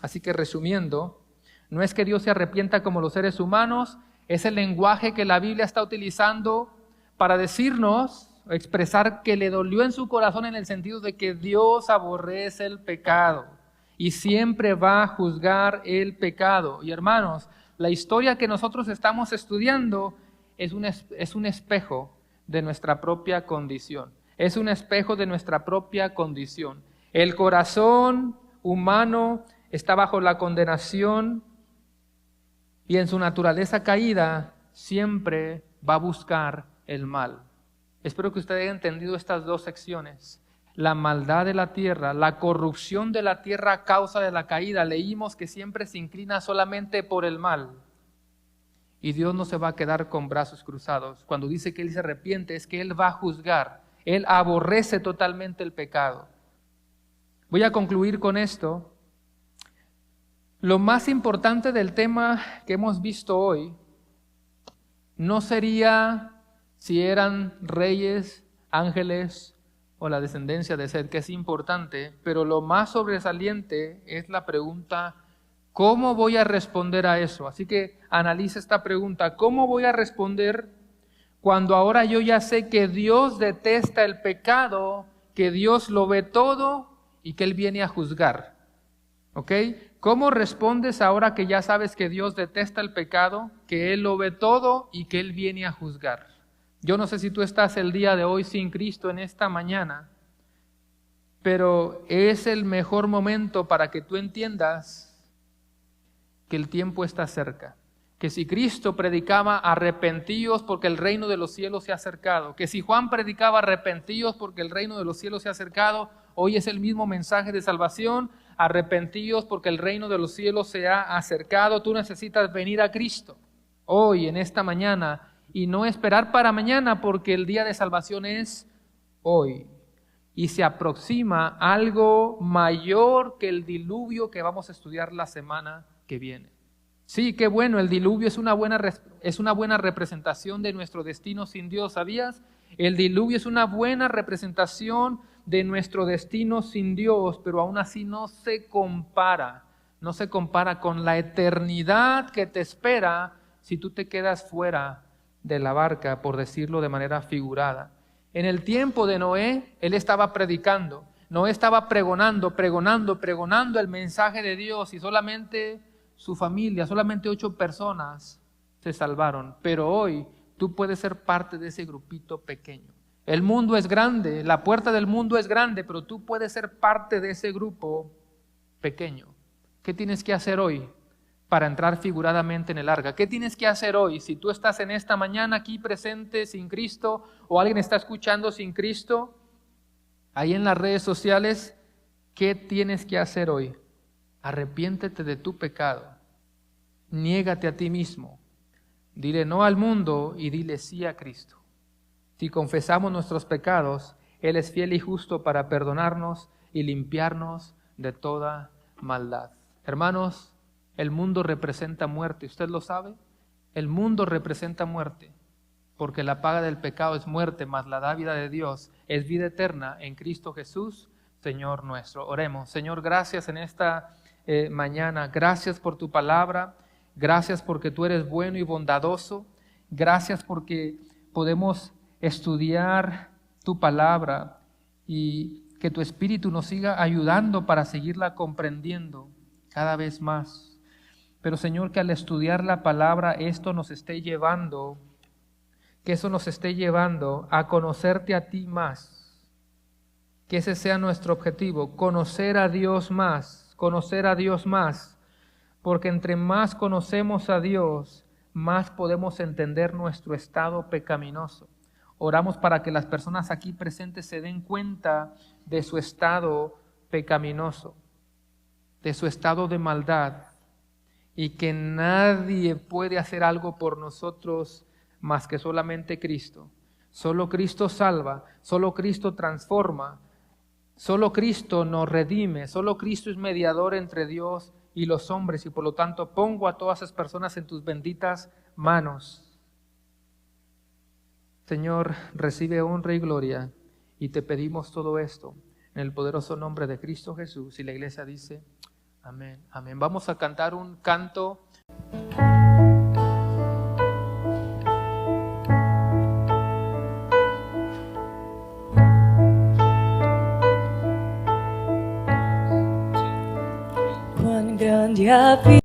[SPEAKER 1] Así que resumiendo, no es que Dios se arrepienta como los seres humanos, es el lenguaje que la Biblia está utilizando para decirnos, expresar que le dolió en su corazón en el sentido de que Dios aborrece el pecado. Y siempre va a juzgar el pecado. Y hermanos, la historia que nosotros estamos estudiando es un espejo de nuestra propia condición. Es un espejo de nuestra propia condición. El corazón humano está bajo la condenación y en su naturaleza caída siempre va a buscar el mal. Espero que usted haya entendido estas dos secciones. La maldad de la tierra, la corrupción de la tierra a causa de la caída. Leímos que siempre se inclina solamente por el mal. Y Dios no se va a quedar con brazos cruzados. Cuando dice que Él se arrepiente, es que Él va a juzgar. Él aborrece totalmente el pecado. Voy a concluir con esto. Lo más importante del tema que hemos visto hoy no sería si eran reyes, ángeles o la descendencia de Seth, que es importante, pero lo más sobresaliente es la pregunta, ¿cómo voy a responder a eso? Así que analiza esta pregunta, ¿cómo voy a responder cuando ahora yo ya sé que Dios detesta el pecado, que Dios lo ve todo y que Él viene a juzgar? ¿Ok? ¿cómo respondes ahora que ya sabes que Dios detesta el pecado, que Él lo ve todo y que Él viene a juzgar? Yo no sé si tú estás el día de hoy sin Cristo en esta mañana, pero es el mejor momento para que tú entiendas que el tiempo está cerca. Que si Cristo predicaba arrepentíos porque el reino de los cielos se ha acercado, que si Juan predicaba arrepentíos porque el reino de los cielos se ha acercado, hoy es el mismo mensaje de salvación, arrepentíos porque el reino de los cielos se ha acercado. Tú necesitas venir a Cristo hoy, en esta mañana, y no esperar para mañana, porque el día de salvación es hoy. Y se aproxima algo mayor que el diluvio que vamos a estudiar la semana que viene. Sí, qué bueno, el diluvio es una buena representación de nuestro destino sin Dios, ¿sabías? El diluvio es una buena representación de nuestro destino sin Dios, pero aún así no se compara con la eternidad que te espera si tú te quedas fuera de la barca, por decirlo de manera figurada. En el tiempo de Noé, él estaba predicando, Noé estaba pregonando el mensaje de Dios, y solamente su familia, solamente 8 personas se salvaron. Pero hoy tú puedes ser parte de ese grupito pequeño. El mundo es grande, la puerta del mundo es grande, pero tú puedes ser parte de ese grupo pequeño. ¿Qué tienes que hacer hoy para entrar figuradamente en el arca? ¿Qué tienes que hacer hoy? Si tú estás en esta mañana aquí presente sin Cristo, o alguien está escuchando sin Cristo, ahí en las redes sociales, ¿qué tienes que hacer hoy? Arrepiéntete de tu pecado, niégate a ti mismo, dile no al mundo y dile sí a Cristo. Si confesamos nuestros pecados, Él es fiel y justo para perdonarnos y limpiarnos de toda maldad. Hermanos, el mundo representa muerte, ¿usted lo sabe? El mundo representa muerte, porque la paga del pecado es muerte, mas la dávida de Dios es vida eterna en Cristo Jesús, Señor nuestro. Oremos. Señor, gracias en esta mañana, gracias por tu palabra, gracias porque tú eres bueno y bondadoso, gracias porque podemos estudiar tu palabra y que tu Espíritu nos siga ayudando para seguirla comprendiendo cada vez más. Pero Señor, que al estudiar la palabra esto nos esté llevando, que eso nos esté llevando a conocerte a ti más, que ese sea nuestro objetivo, conocer a Dios más, porque entre más conocemos a Dios, más podemos entender nuestro estado pecaminoso. Oramos para que las personas aquí presentes se den cuenta de su estado pecaminoso, de su estado de maldad, y que nadie puede hacer algo por nosotros más que solamente Cristo. Solo Cristo salva, solo Cristo transforma, solo Cristo nos redime, solo Cristo es mediador entre Dios y los hombres, y por lo tanto pongo a todas esas personas en tus benditas manos. Señor, recibe honra y gloria, y te pedimos todo esto en el poderoso nombre de Cristo Jesús. Y la iglesia dice, amén, amén. Vamos a cantar un canto.
[SPEAKER 2] Cuán grande habita